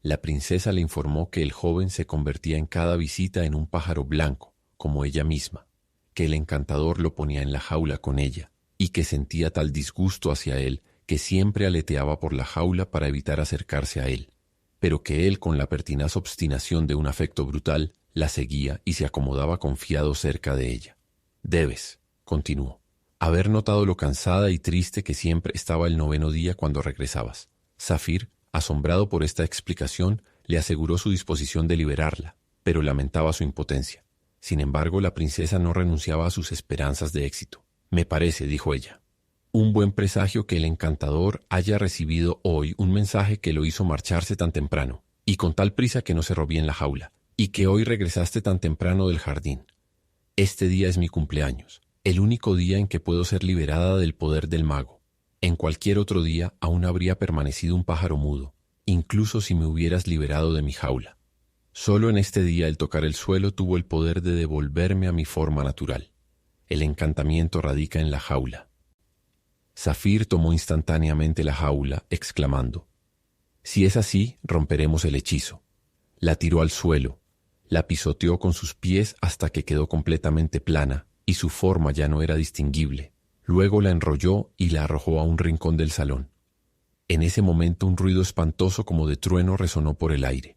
La princesa le informó que el joven se convertía en cada visita en un pájaro blanco, como ella misma, que el encantador lo ponía en la jaula con ella, y que sentía tal disgusto hacia él que siempre aleteaba por la jaula para evitar acercarse a él, pero que él, con la pertinaz obstinación de un afecto brutal, la seguía y se acomodaba confiado cerca de ella. «Debes», continuó, «haber notado lo cansada y triste que siempre estaba el 9º día cuando regresabas». Zafir, asombrado por esta explicación, le aseguró su disposición de liberarla, pero lamentaba su impotencia. Sin embargo, la princesa no renunciaba a sus esperanzas de éxito. «Me parece», dijo ella, «un buen presagio que el encantador haya recibido hoy un mensaje que lo hizo marcharse tan temprano, y con tal prisa que no cerró bien la jaula, y que hoy regresaste tan temprano del jardín. Este día es mi cumpleaños, el único día en que puedo ser liberada del poder del mago. En cualquier otro día aún habría permanecido un pájaro mudo, incluso si me hubieras liberado de mi jaula. Solo en este día el tocar el suelo tuvo el poder de devolverme a mi forma natural. El encantamiento radica en la jaula». Zafir tomó instantáneamente la jaula, exclamando: «Si es así, romperemos el hechizo». La tiró al suelo, La pisoteó con sus pies hasta que quedó completamente plana y su forma ya no era distinguible. Luego la enrolló y la arrojó a un rincón del salón. En ese momento un ruido espantoso como de trueno resonó por el aire.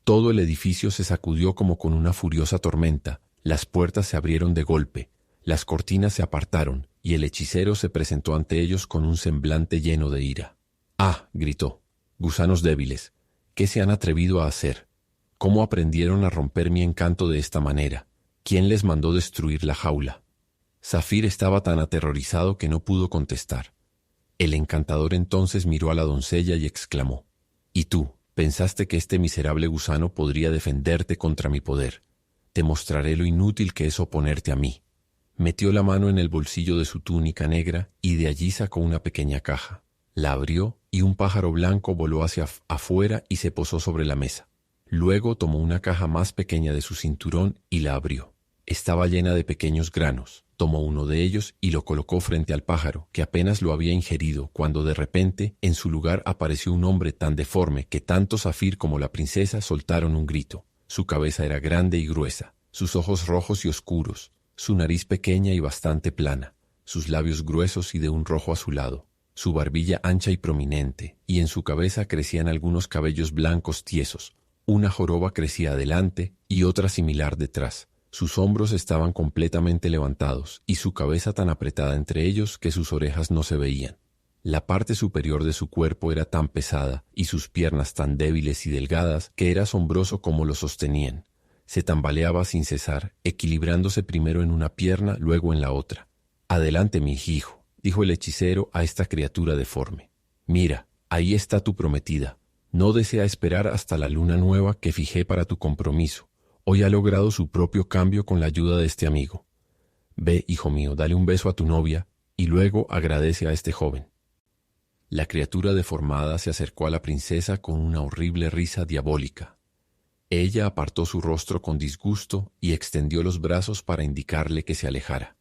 Todo el edificio se sacudió como con una furiosa tormenta, las puertas se abrieron de golpe, las cortinas se apartaron y el hechicero se presentó ante ellos con un semblante lleno de ira. «¡Ah!», gritó. «Gusanos débiles, ¿qué se han atrevido a hacer? ¿Cómo aprendieron a romper mi encanto de esta manera? ¿Quién les mandó destruir la jaula?». Zafir estaba tan aterrorizado que no pudo contestar. El encantador entonces miró a la doncella y exclamó: «¿Y tú, pensaste que este miserable gusano podría defenderte contra mi poder? Te mostraré lo inútil que es oponerte a mí». Metió la mano en el bolsillo de su túnica negra y de allí sacó una pequeña caja. La abrió y un pájaro blanco voló hacia afuera y se posó sobre la mesa. Luego tomó una caja más pequeña de su cinturón y la abrió. Estaba llena de pequeños granos. Tomó uno de ellos y lo colocó frente al pájaro, que apenas lo había ingerido, cuando de repente en su lugar apareció un hombre tan deforme que tanto Zafir como la princesa soltaron un grito. Su cabeza era grande y gruesa, sus ojos rojos y oscuros, su nariz pequeña y bastante plana, sus labios gruesos y de un rojo azulado, su barbilla ancha y prominente, y en su cabeza crecían algunos cabellos blancos tiesos. Una joroba crecía adelante y otra similar detrás. Sus hombros estaban completamente levantados y su cabeza tan apretada entre ellos que sus orejas no se veían. La parte superior de su cuerpo era tan pesada y sus piernas tan débiles y delgadas que era asombroso cómo lo sostenían. Se tambaleaba sin cesar, equilibrándose primero en una pierna, luego en la otra. «Adelante, mi hijo», dijo el hechicero a esta criatura deforme. «Mira, ahí está tu prometida. No desea esperar hasta la luna nueva que fijé para tu compromiso. Hoy ha logrado su propio cambio con la ayuda de este amigo. Ve, hijo mío, dale un beso a tu novia y luego agradece a este joven». La criatura deformada se acercó a la princesa con una horrible risa diabólica. Ella apartó su rostro con disgusto y extendió los brazos para indicarle que se alejara.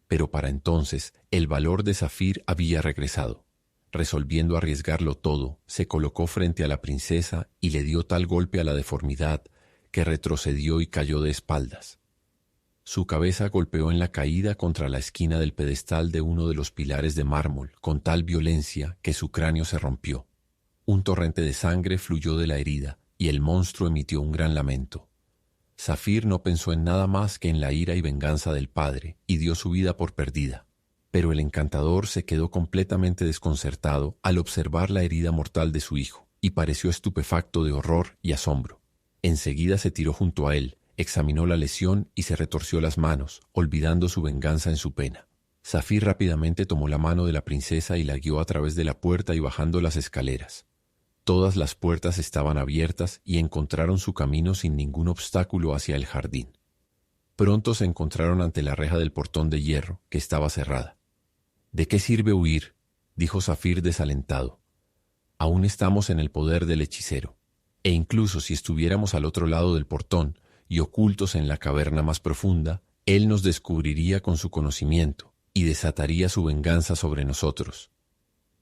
Pero para entonces el valor de Zafir había regresado. Resolviendo arriesgarlo todo, se colocó frente a la princesa y le dio tal golpe a la deformidad que retrocedió y cayó de espaldas. Su cabeza golpeó en la caída contra la esquina del pedestal de uno de los pilares de mármol con tal violencia que su cráneo se rompió. Un torrente de sangre fluyó de la herida y el monstruo emitió un gran lamento. Zafir no pensó en nada más que en la ira y venganza del padre y dio su vida por perdida. Pero el encantador se quedó completamente desconcertado al observar la herida mortal de su hijo y pareció estupefacto de horror y asombro. Enseguida se tiró junto a él, examinó la lesión y se retorció las manos, olvidando su venganza en su pena. Zafir rápidamente tomó la mano de la princesa y la guió a través de la puerta y bajando las escaleras. Todas las puertas estaban abiertas y encontraron su camino sin ningún obstáculo hacia el jardín. Pronto se encontraron ante la reja del portón de hierro, que estaba cerrada. «¿De qué sirve huir?», dijo Zafir desalentado. «Aún estamos en el poder del hechicero. E incluso si estuviéramos al otro lado del portón y ocultos en la caverna más profunda, él nos descubriría con su conocimiento y desataría su venganza sobre nosotros».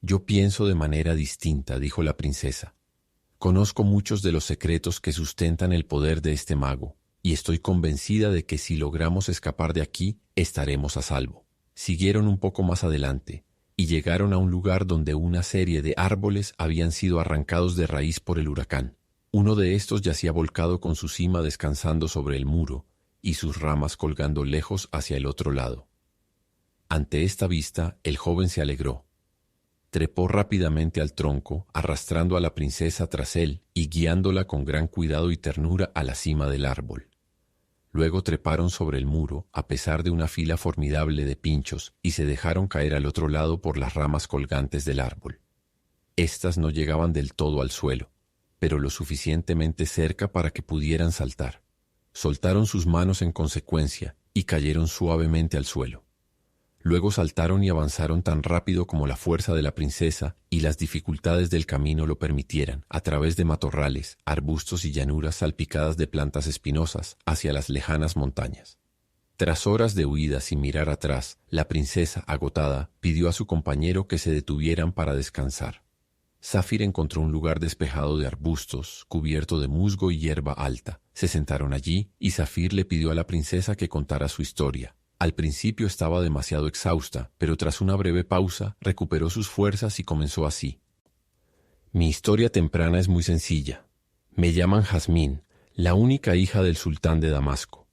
«Yo pienso de manera distinta», dijo la princesa. «Conozco muchos de los secretos que sustentan el poder de este mago, y estoy convencida de que si logramos escapar de aquí, estaremos a salvo». Siguieron un poco más adelante y llegaron a un lugar donde una serie de árboles habían sido arrancados de raíz por el huracán. Uno de estos yacía volcado con su cima descansando sobre el muro y sus ramas colgando lejos hacia el otro lado. Ante esta vista, el joven se alegró. Trepó rápidamente al tronco, arrastrando a la princesa tras él y guiándola con gran cuidado y ternura a la cima del árbol. Luego treparon sobre el muro, a pesar de una fila formidable de pinchos, y se dejaron caer al otro lado por las ramas colgantes del árbol. Estas no llegaban del todo al suelo, pero lo suficientemente cerca para que pudieran saltar. Soltaron sus manos en consecuencia y cayeron suavemente al suelo. Luego saltaron y avanzaron tan rápido como la fuerza de la princesa y las dificultades del camino lo permitieran, a través de matorrales, arbustos y llanuras salpicadas de plantas espinosas, hacia las lejanas montañas. Tras horas de huida sin mirar atrás, la princesa, agotada, pidió a su compañero que se detuvieran para descansar. Zafir encontró un lugar despejado de arbustos, cubierto de musgo y hierba alta, Se sentaron allí y Zafir le pidió a la princesa que contara su historia. Al principio estaba demasiado exhausta, pero tras una breve pausa recuperó sus fuerzas y comenzó así. Mi historia temprana es muy sencilla. Me llaman Jazmín, la única hija del sultán de Damasco.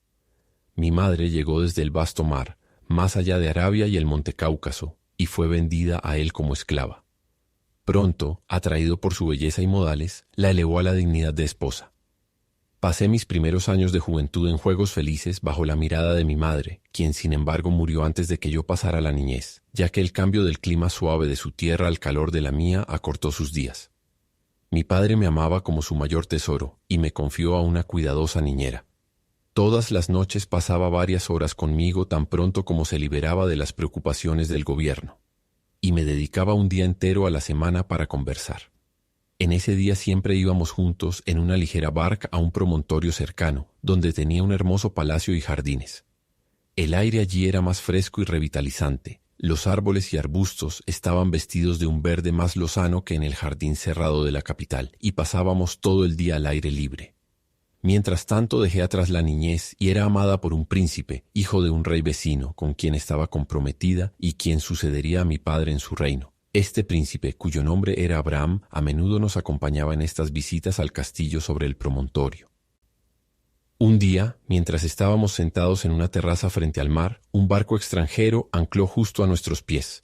Mi madre llegó desde el vasto mar, más allá de Arabia y el Monte Cáucaso, y fue vendida a él como esclava. Pronto, atraído por su belleza y modales, la elevó a la dignidad de esposa. Pasé mis primeros años de juventud en juegos felices bajo la mirada de mi madre, quien sin embargo murió antes de que yo pasara la niñez, ya que el cambio del clima suave de su tierra al calor de la mía acortó sus días. Mi padre me amaba como su mayor tesoro y me confió a una cuidadosa niñera. Todas las noches pasaba varias horas conmigo tan pronto como se liberaba de las preocupaciones del gobierno, y me dedicaba un día entero a la semana para conversar. En ese día siempre íbamos juntos en una ligera barca a un promontorio cercano, donde tenía un hermoso palacio y jardines. El aire allí era más fresco y revitalizante. Los árboles y arbustos estaban vestidos de un verde más lozano que en el jardín cerrado de la capital, y pasábamos todo el día al aire libre. Mientras tanto dejé atrás la niñez y era amada por un príncipe, hijo de un rey vecino, con quien estaba comprometida y quien sucedería a mi padre en su reino. Este príncipe, cuyo nombre era Abraham, a menudo nos acompañaba en estas visitas al castillo sobre el promontorio. Un día, mientras estábamos sentados en una terraza frente al mar, un barco extranjero ancló justo a nuestros pies.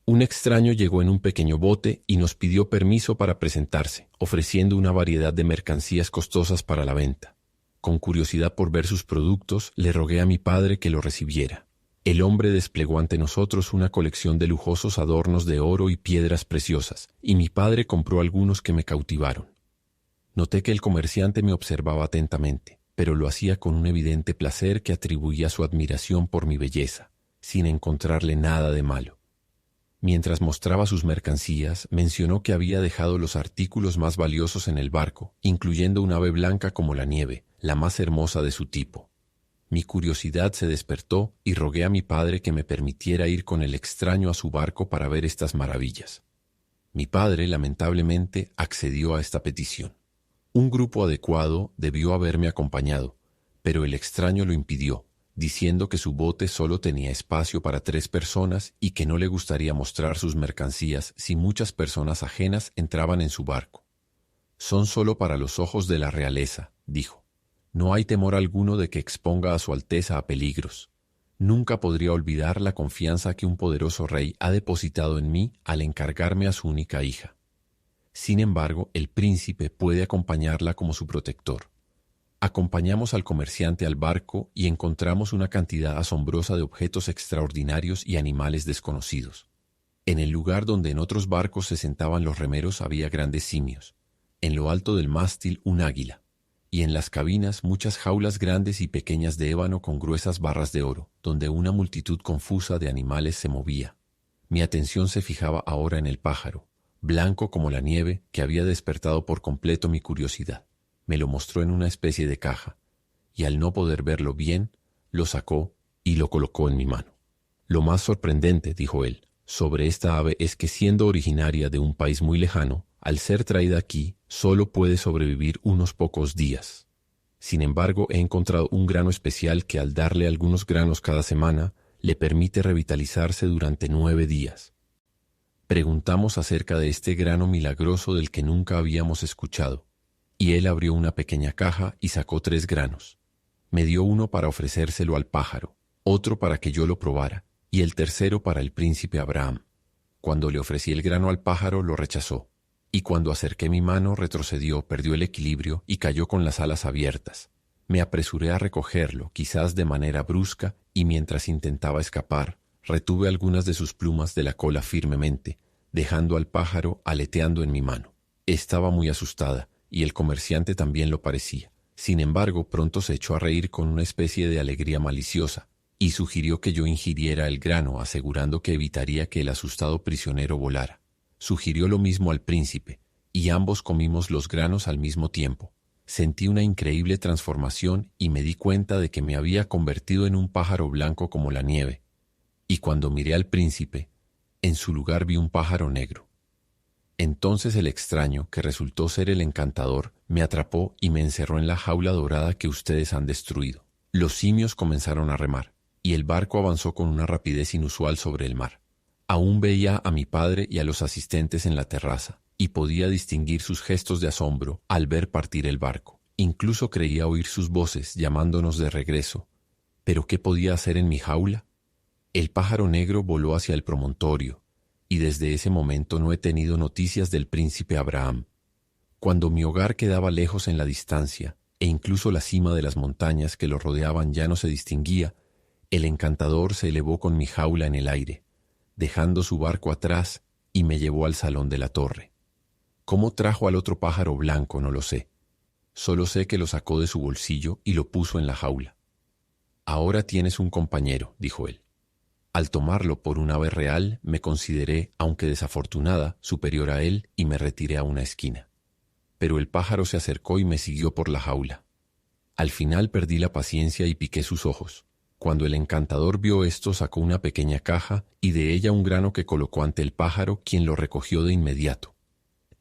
Un extraño llegó en un pequeño bote y nos pidió permiso para presentarse, ofreciendo una variedad de mercancías costosas para la venta. Con curiosidad por ver sus productos, le rogué a mi padre que lo recibiera. El hombre desplegó ante nosotros una colección de lujosos adornos de oro y piedras preciosas, y mi padre compró algunos que me cautivaron. Noté que el comerciante me observaba atentamente, pero lo hacía con un evidente placer que atribuía a su admiración por mi belleza, sin encontrarle nada de malo. Mientras mostraba sus mercancías, mencionó que había dejado los artículos más valiosos en el barco, incluyendo un ave blanca como la nieve, la más hermosa de su tipo. Mi curiosidad se despertó y rogué a mi padre que me permitiera ir con el extraño a su barco para ver estas maravillas. Mi padre, lamentablemente, accedió a esta petición. Un grupo adecuado debió haberme acompañado, pero el extraño lo impidió, diciendo que su bote solo tenía espacio para 3 personas y que no le gustaría mostrar sus mercancías si muchas personas ajenas entraban en su barco. «Son solo para los ojos de la realeza», dijo. «No hay temor alguno de que exponga a su Alteza a peligros. Nunca podría olvidar la confianza que un poderoso rey ha depositado en mí al encargarme a su única hija. Sin embargo, el príncipe puede acompañarla como su protector». Acompañamos al comerciante al barco y encontramos una cantidad asombrosa de objetos extraordinarios y animales desconocidos. En el lugar donde en otros barcos se sentaban los remeros había grandes simios, en lo alto del mástil un águila, y en las cabinas muchas jaulas grandes y pequeñas de ébano con gruesas barras de oro, donde una multitud confusa de animales se movía. Mi atención se fijaba ahora en el pájaro, blanco como la nieve, que había despertado por completo mi curiosidad. Me lo mostró en una especie de caja, y al no poder verlo bien, lo sacó y lo colocó en mi mano. «Lo más sorprendente», dijo él, «sobre esta ave es que siendo originaria de un país muy lejano, al ser traída aquí, solo puede sobrevivir unos pocos días. Sin embargo, he encontrado un grano especial que al darle algunos granos cada semana, le permite revitalizarse durante 9 días. Preguntamos acerca de este grano milagroso del que nunca habíamos escuchado, y él abrió una pequeña caja y sacó 3 granos. Me dio uno para ofrecérselo al pájaro, otro para que yo lo probara, y el tercero para el príncipe Abraham. Cuando le ofrecí el grano al pájaro, lo rechazó, y cuando acerqué mi mano retrocedió, perdió el equilibrio y cayó con las alas abiertas. Me apresuré a recogerlo, quizás de manera brusca, y mientras intentaba escapar, retuve algunas de sus plumas de la cola firmemente, dejando al pájaro aleteando en mi mano. Estaba muy asustada, y el comerciante también lo parecía. Sin embargo, pronto se echó a reír con una especie de alegría maliciosa, y sugirió que yo ingiriera el grano, asegurando que evitaría que el asustado prisionero volara. Sugirió lo mismo al príncipe, y ambos comimos los granos al mismo tiempo. Sentí una increíble transformación y me di cuenta de que me había convertido en un pájaro blanco como la nieve, y cuando miré al príncipe, en su lugar vi un pájaro negro. Entonces el extraño, que resultó ser el encantador, me atrapó y me encerró en la jaula dorada que ustedes han destruido. Los simios comenzaron a remar, y el barco avanzó con una rapidez inusual sobre el mar. Aún veía a mi padre y a los asistentes en la terraza, y podía distinguir sus gestos de asombro al ver partir el barco. Incluso creía oír sus voces llamándonos de regreso. ¿Pero qué podía hacer en mi jaula? El pájaro negro voló hacia el promontorio, y desde ese momento no he tenido noticias del príncipe Abraham. Cuando mi hogar quedaba lejos en la distancia, e incluso la cima de las montañas que lo rodeaban ya no se distinguía, el encantador se elevó con mi jaula en el aire, dejando su barco atrás, y me llevó al salón de la torre. ¿Cómo trajo al otro pájaro blanco? No lo sé. Solo sé que lo sacó de su bolsillo y lo puso en la jaula. Ahora tienes un compañero, dijo él. Al tomarlo por un ave real, me consideré, aunque desafortunada, superior a él y me retiré a una esquina. Pero el pájaro se acercó y me siguió por la jaula. Al final perdí la paciencia y piqué sus ojos. Cuando el encantador vio esto, sacó una pequeña caja y de ella un grano que colocó ante el pájaro, quien lo recogió de inmediato.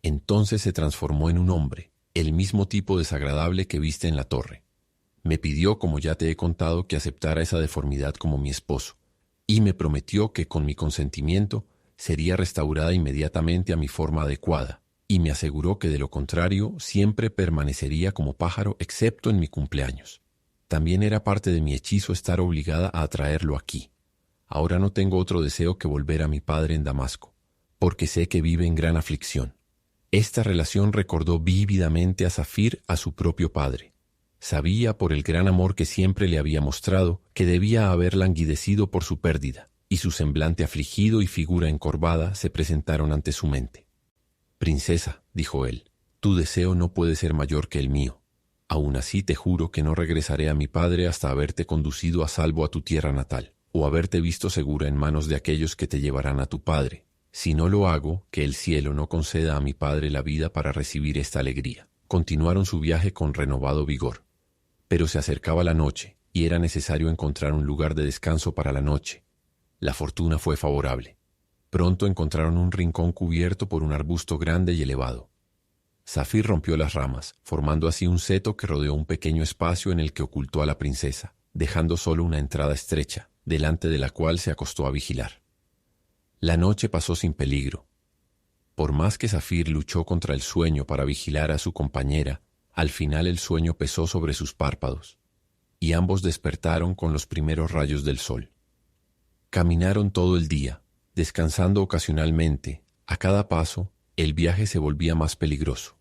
Entonces se transformó en un hombre, el mismo tipo desagradable que viste en la torre. Me pidió, como ya te he contado, que aceptara esa deformidad como mi esposo, y me prometió que con mi consentimiento sería restaurada inmediatamente a mi forma adecuada, y me aseguró que de lo contrario siempre permanecería como pájaro excepto en mi cumpleaños. También era parte de mi hechizo estar obligada a atraerlo aquí. Ahora no tengo otro deseo que volver a mi padre en Damasco, porque sé que vive en gran aflicción. Esta relación recordó vívidamente a Zafir a su propio padre. Sabía, por el gran amor que siempre le había mostrado, que debía haber languidecido por su pérdida, y su semblante afligido y figura encorvada se presentaron ante su mente. «Princesa», dijo él, «tu deseo no puede ser mayor que el mío. Aún así te juro que no regresaré a mi padre hasta haberte conducido a salvo a tu tierra natal, o haberte visto segura en manos de aquellos que te llevarán a tu padre. Si no lo hago, que el cielo no conceda a mi padre la vida para recibir esta alegría». Continuaron su viaje con renovado vigor. Pero se acercaba la noche, y era necesario encontrar un lugar de descanso para la noche. La fortuna fue favorable. Pronto encontraron un rincón cubierto por un arbusto grande y elevado. Zafir rompió las ramas, formando así un seto que rodeó un pequeño espacio en el que ocultó a la princesa, dejando solo una entrada estrecha, delante de la cual se acostó a vigilar. La noche pasó sin peligro. Por más que Zafir luchó contra el sueño para vigilar a su compañera, al final el sueño pesó sobre sus párpados, y ambos despertaron con los primeros rayos del sol. Caminaron todo el día, descansando ocasionalmente. A cada paso, el viaje se volvía más peligroso.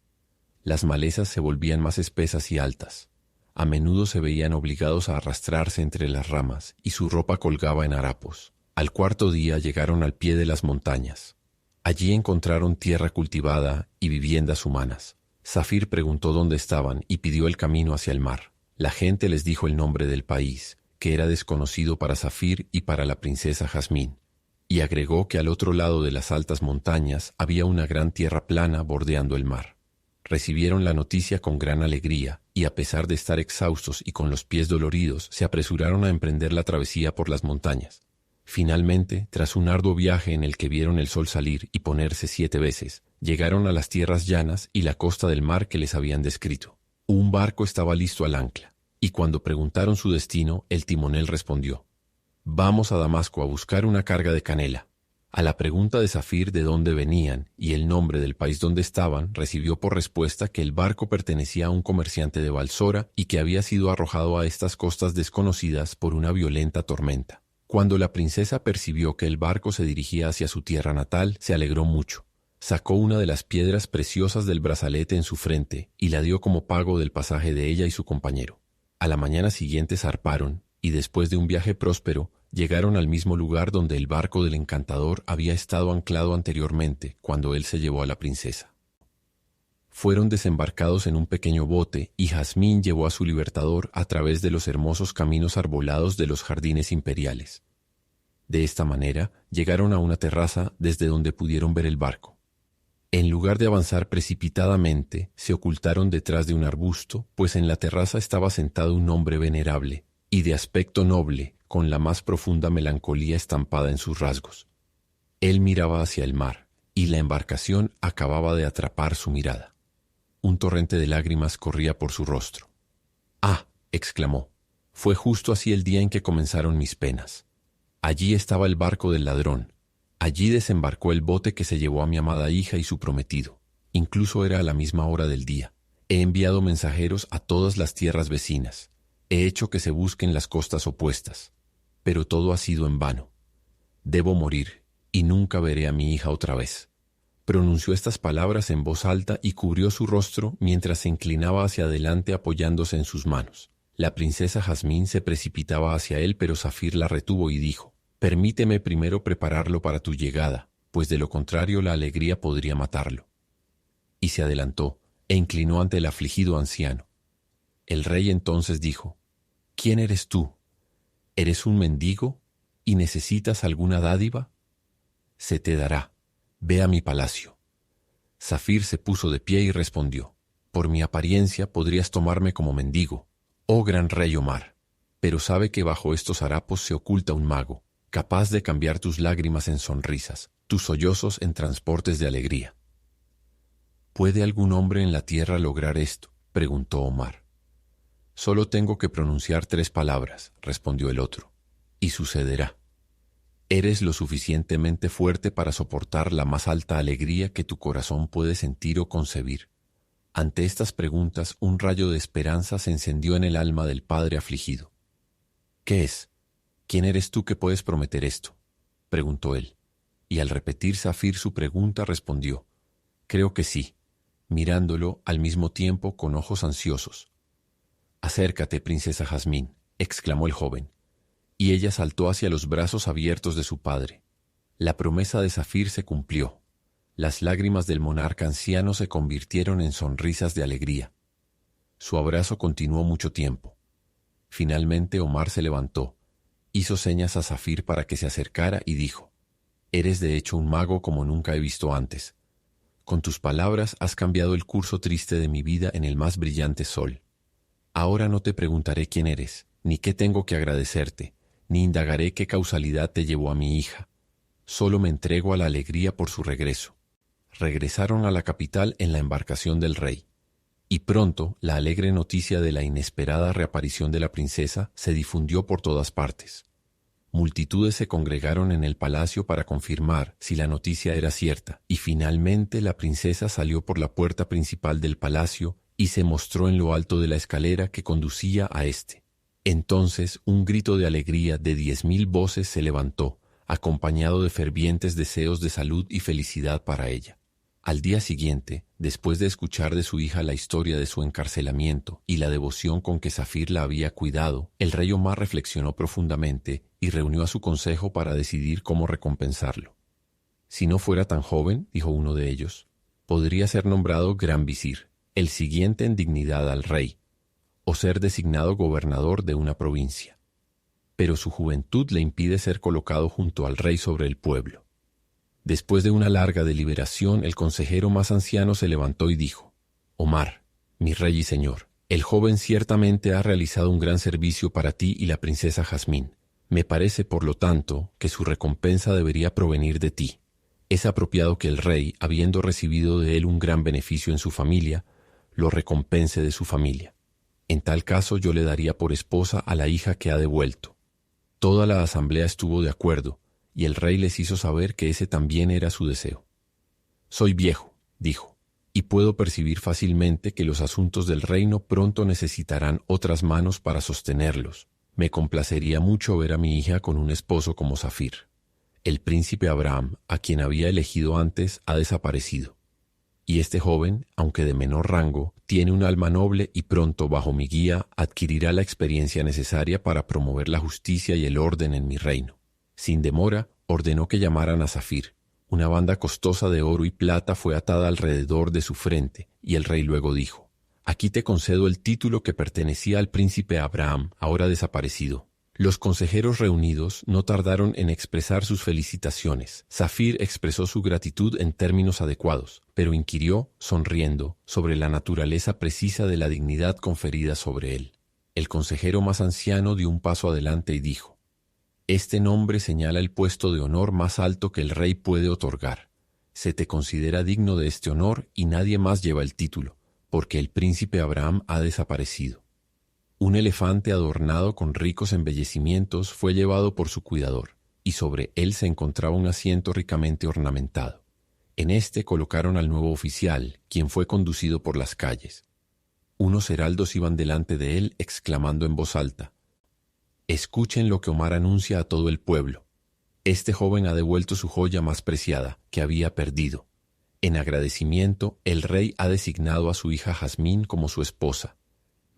Las malezas se volvían más espesas y altas. A menudo se veían obligados a arrastrarse entre las ramas, y su ropa colgaba en harapos. Al cuarto día llegaron al pie de las montañas. Allí encontraron tierra cultivada y viviendas humanas. Zafir preguntó dónde estaban y pidió el camino hacia el mar. La gente les dijo el nombre del país, que era desconocido para Zafir y para la princesa Jazmín, y agregó que al otro lado de las altas montañas había una gran tierra plana bordeando el mar. Recibieron la noticia con gran alegría, y a pesar de estar exhaustos y con los pies doloridos, se apresuraron a emprender la travesía por las montañas. Finalmente, tras un arduo viaje en el que vieron el sol salir y ponerse 7 veces, llegaron a las tierras llanas y la costa del mar que les habían descrito. Un barco estaba listo al ancla, y cuando preguntaron su destino, el timonel respondió: «Vamos a Damasco a buscar una carga de canela». A la pregunta de Zafir de dónde venían y el nombre del país donde estaban, recibió por respuesta que el barco pertenecía a un comerciante de Balsora y que había sido arrojado a estas costas desconocidas por una violenta tormenta. Cuando la princesa percibió que el barco se dirigía hacia su tierra natal, se alegró mucho. Sacó una de las piedras preciosas del brazalete en su frente y la dio como pago del pasaje de ella y su compañero. A la mañana siguiente zarparon y después de un viaje próspero llegaron al mismo lugar donde el barco del encantador había estado anclado anteriormente cuando él se llevó a la princesa. Fueron desembarcados en un pequeño bote y Jazmín llevó a su libertador a través de los hermosos caminos arbolados de los jardines imperiales. De esta manera llegaron a una terraza desde donde pudieron ver el barco. En lugar de avanzar precipitadamente, se ocultaron detrás de un arbusto, pues en la terraza estaba sentado un hombre venerable y de aspecto noble, con la más profunda melancolía estampada en sus rasgos. Él miraba hacia el mar, y la embarcación acababa de atrapar su mirada. Un torrente de lágrimas corría por su rostro. «¡Ah!», exclamó. «Fue justo así el día en que comenzaron mis penas. Allí estaba el barco del ladrón. Allí desembarcó el bote que se llevó a mi amada hija y su prometido. Incluso era a la misma hora del día. He enviado mensajeros a todas las tierras vecinas. He hecho que se busquen las costas opuestas. Pero todo ha sido en vano. Debo morir y nunca veré a mi hija otra vez». Pronunció estas palabras en voz alta y cubrió su rostro mientras se inclinaba hacia adelante apoyándose en sus manos. La princesa Jazmín se precipitaba hacia él, pero Zafir la retuvo y dijo: «Permíteme primero prepararlo para tu llegada, pues de lo contrario la alegría podría matarlo». Y se adelantó e inclinó ante el afligido anciano. El rey entonces dijo: «¿Quién eres tú? ¿Eres un mendigo y necesitas alguna dádiva? Se te dará. Ve a mi palacio». Zafir se puso de pie y respondió: «Por mi apariencia podrías tomarme como mendigo, oh gran rey Omar, pero sabe que bajo estos harapos se oculta un mago, capaz de cambiar tus lágrimas en sonrisas, tus sollozos en transportes de alegría». «¿Puede algún hombre en la tierra lograr esto?», preguntó Omar. «Solo tengo que pronunciar 3 palabras», respondió el otro, «y sucederá. Eres lo suficientemente fuerte para soportar la más alta alegría que tu corazón puede sentir o concebir». Ante estas preguntas, un rayo de esperanza se encendió en el alma del padre afligido. «¿Qué es? ¿Quién eres tú que puedes prometer esto?», preguntó él. Y al repetir Zafir su pregunta respondió: «Creo que sí», mirándolo al mismo tiempo con ojos ansiosos. «Acércate, princesa Jazmín», exclamó el joven, y ella saltó hacia los brazos abiertos de su padre. La promesa de Zafir se cumplió. Las lágrimas del monarca anciano se convirtieron en sonrisas de alegría. Su abrazo continuó mucho tiempo. Finalmente Omar se levantó, hizo señas a Zafir para que se acercara y dijo: «Eres de hecho un mago como nunca he visto antes. Con tus palabras has cambiado el curso triste de mi vida en el más brillante sol. Ahora no te preguntaré quién eres, ni qué tengo que agradecerte, ni indagaré qué causalidad te llevó a mi hija. Solo me entrego a la alegría por su regreso». Regresaron a la capital en la embarcación del rey, y pronto la alegre noticia de la inesperada reaparición de la princesa se difundió por todas partes. Multitudes se congregaron en el palacio para confirmar si la noticia era cierta, y finalmente la princesa salió por la puerta principal del palacio y se mostró en lo alto de la escalera que conducía a éste. Entonces un grito de alegría de 10.000 voces se levantó, acompañado de fervientes deseos de salud y felicidad para ella. Al día siguiente, después de escuchar de su hija la historia de su encarcelamiento y la devoción con que Zafir la había cuidado, el rey Omar reflexionó profundamente y reunió a su consejo para decidir cómo recompensarlo. «Si no fuera tan joven», dijo uno de ellos, «podría ser nombrado gran visir, el siguiente en dignidad al rey, o ser designado gobernador de una provincia. Pero su juventud le impide ser colocado junto al rey sobre el pueblo». Después de una larga deliberación, el consejero más anciano se levantó y dijo: «Omar, mi rey y señor, el joven ciertamente ha realizado un gran servicio para ti y la princesa Jazmín. Me parece, por lo tanto, que su recompensa debería provenir de ti. Es apropiado que el rey, habiendo recibido de él un gran beneficio en su familia, lo recompense de su familia. En tal caso yo le daría por esposa a la hija que ha devuelto». Toda la asamblea estuvo de acuerdo, y el rey les hizo saber que ese también era su deseo. «Soy viejo», dijo, «y puedo percibir fácilmente que los asuntos del reino pronto necesitarán otras manos para sostenerlos. Me complacería mucho ver a mi hija con un esposo como Zafir. El príncipe Abraham, a quien había elegido antes, ha desaparecido. Y este joven, aunque de menor rango, tiene un alma noble y pronto, bajo mi guía, adquirirá la experiencia necesaria para promover la justicia y el orden en mi reino». Sin demora, ordenó que llamaran a Zafir. Una banda costosa de oro y plata fue atada alrededor de su frente, y el rey luego dijo: «Aquí te concedo el título que pertenecía al príncipe Abraham, ahora desaparecido». Los consejeros reunidos no tardaron en expresar sus felicitaciones. Zafir expresó su gratitud en términos adecuados, pero inquirió, sonriendo, sobre la naturaleza precisa de la dignidad conferida sobre él. El consejero más anciano dio un paso adelante y dijo: «Este nombre señala el puesto de honor más alto que el rey puede otorgar. se te considera digno de este honor y nadie más lleva el título, porque el príncipe Abraham ha desaparecido. Un elefante adornado con ricos embellecimientos fue llevado por su cuidador, y sobre él se encontraba un asiento ricamente ornamentado. En este colocaron al nuevo oficial, quien fue conducido por las calles. Unos heraldos iban delante de él exclamando en voz alta: «Escuchen lo que Omar anuncia a todo el pueblo. Este joven ha devuelto su joya más preciada, que había perdido. En agradecimiento, el rey ha designado a su hija Jazmín como su esposa.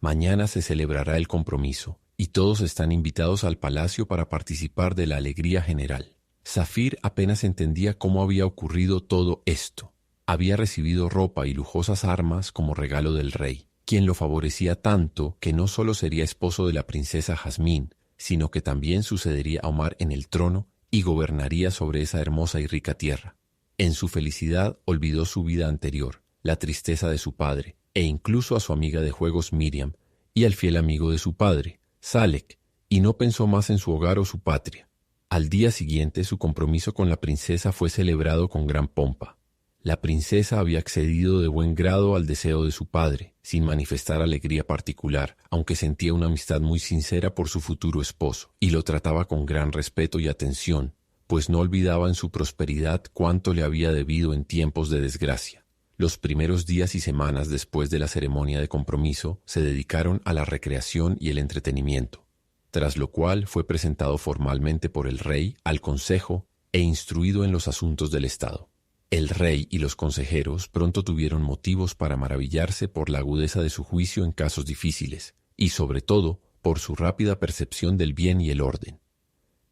Mañana se celebrará el compromiso, y todos están invitados al palacio para participar de la alegría general». Zafir apenas entendía cómo había ocurrido todo esto. Había recibido ropa y lujosas armas como regalo del rey, quien lo favorecía tanto que no solo sería esposo de la princesa Jazmín, sino que también sucedería a Omar en el trono y gobernaría sobre esa hermosa y rica tierra. En su felicidad olvidó su vida anterior, la tristeza de su padre, e incluso a su amiga de juegos Miriam, y al fiel amigo de su padre, Salek, y no pensó más en su hogar o su patria. Al día siguiente, su compromiso con la princesa fue celebrado con gran pompa. La princesa había accedido de buen grado al deseo de su padre, sin manifestar alegría particular, aunque sentía una amistad muy sincera por su futuro esposo, y lo trataba con gran respeto y atención, pues no olvidaba en su prosperidad cuánto le había debido en tiempos de desgracia. Los primeros días y semanas después de la ceremonia de compromiso se dedicaron a la recreación y el entretenimiento, tras lo cual fue presentado formalmente por el rey al consejo e instruido en los asuntos del Estado. El rey y los consejeros pronto tuvieron motivos para maravillarse por la agudeza de su juicio en casos difíciles, y sobre todo por su rápida percepción del bien y el orden.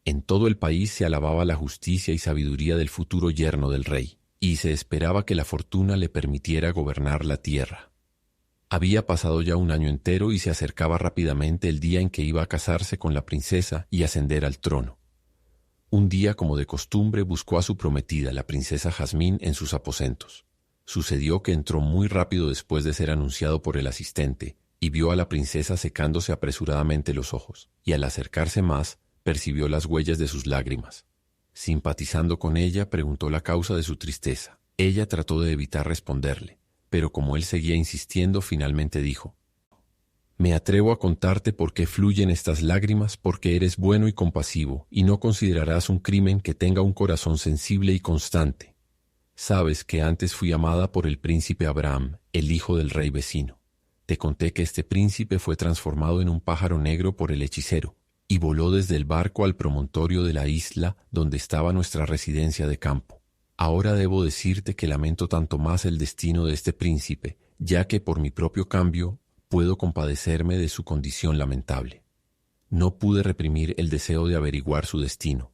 En todo el país se alababa la justicia y sabiduría del futuro yerno del rey, y se esperaba que la fortuna le permitiera gobernar la tierra. Había pasado ya un año entero y se acercaba rápidamente el día en que iba a casarse con la princesa y ascender al trono. Un día, como de costumbre, buscó a su prometida, la princesa Jazmín, en sus aposentos. Sucedió que entró muy rápido después de ser anunciado por el asistente, y vio a la princesa secándose apresuradamente los ojos, y al acercarse más, percibió las huellas de sus lágrimas. Simpatizando con ella, preguntó la causa de su tristeza. Ella trató de evitar responderle, pero como él seguía insistiendo, finalmente dijo: «Me atrevo a contarte por qué fluyen estas lágrimas, porque eres bueno y compasivo, y no considerarás un crimen que tenga un corazón sensible y constante. Sabes que antes fui amada por el príncipe Abraham, el hijo del rey vecino. Te conté que este príncipe fue transformado en un pájaro negro por el hechicero, y voló desde el barco al promontorio de la isla donde estaba nuestra residencia de campo. Ahora debo decirte que lamento tanto más el destino de este príncipe, ya que por mi propio cambio puedo compadecerme de su condición lamentable. No pude reprimir el deseo de averiguar su destino,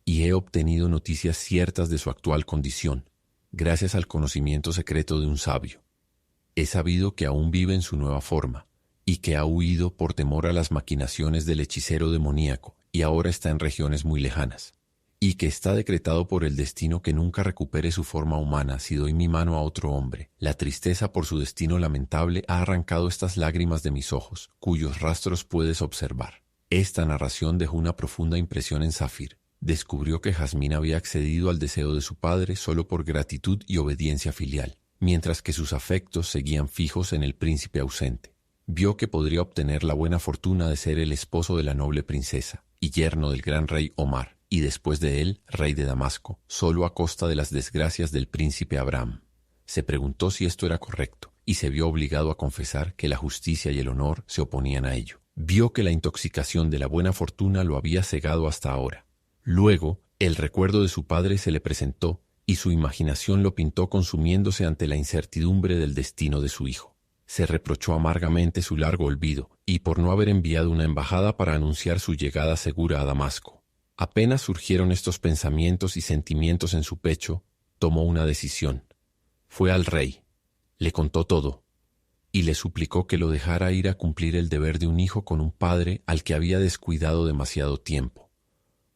y he obtenido noticias ciertas de su actual condición, gracias al conocimiento secreto de un sabio. He sabido que aún vive en su nueva forma, y que ha huido por temor a las maquinaciones del hechicero demoníaco, y ahora está en regiones muy lejanas, y que está decretado por el destino que nunca recupere su forma humana si doy mi mano a otro hombre. La tristeza por su destino lamentable ha arrancado estas lágrimas de mis ojos, cuyos rastros puedes observar». Esta narración dejó una profunda impresión en Zafir. Descubrió que Jazmín había accedido al deseo de su padre solo por gratitud y obediencia filial, mientras que sus afectos seguían fijos en el príncipe ausente. Vio que podría obtener la buena fortuna de ser el esposo de la noble princesa y yerno del gran rey Omar, y después de él, rey de Damasco, solo a costa de las desgracias del príncipe Abraham. Se preguntó si esto era correcto, y se vio obligado a confesar que la justicia y el honor se oponían a ello. Vio que la intoxicación de la buena fortuna lo había cegado hasta ahora. Luego, el recuerdo de su padre se le presentó, y su imaginación lo pintó consumiéndose ante la incertidumbre del destino de su hijo. Se reprochó amargamente su largo olvido, y por no haber enviado una embajada para anunciar su llegada segura a Damasco. Apenas surgieron estos pensamientos y sentimientos en su pecho, tomó una decisión. Fue al rey, le contó todo, y le suplicó que lo dejara ir a cumplir el deber de un hijo con un padre al que había descuidado demasiado tiempo.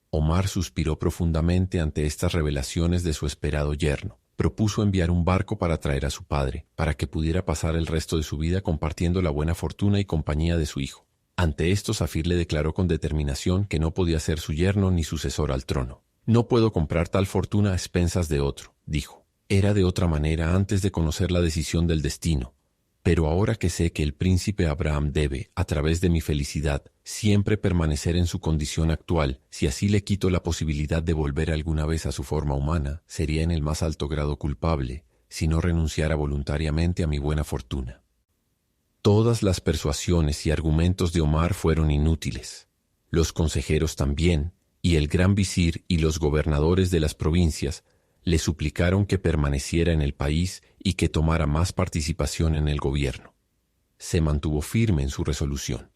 Omar suspiró profundamente ante estas revelaciones de su esperado yerno. Propuso enviar un barco para traer a su padre, para que pudiera pasar el resto de su vida compartiendo la buena fortuna y compañía de su hijo. Ante esto, Zafir le declaró con determinación que no podía ser su yerno ni sucesor al trono. «No puedo comprar tal fortuna a expensas de otro», dijo. Era de otra manera antes de conocer la decisión del destino, pero ahora que sé que el príncipe Abraham debe, a través de mi felicidad, siempre permanecer en su condición actual, si así le quito la posibilidad de volver alguna vez a su forma humana, sería en el más alto grado culpable, si no renunciara voluntariamente a mi buena fortuna. Todas las persuasiones y argumentos de Omar fueron inútiles. Los consejeros también, y el gran visir y los gobernadores de las provincias le suplicaron que permaneciera en el país y que tomara más participación en el gobierno. Se mantuvo firme en su resolución.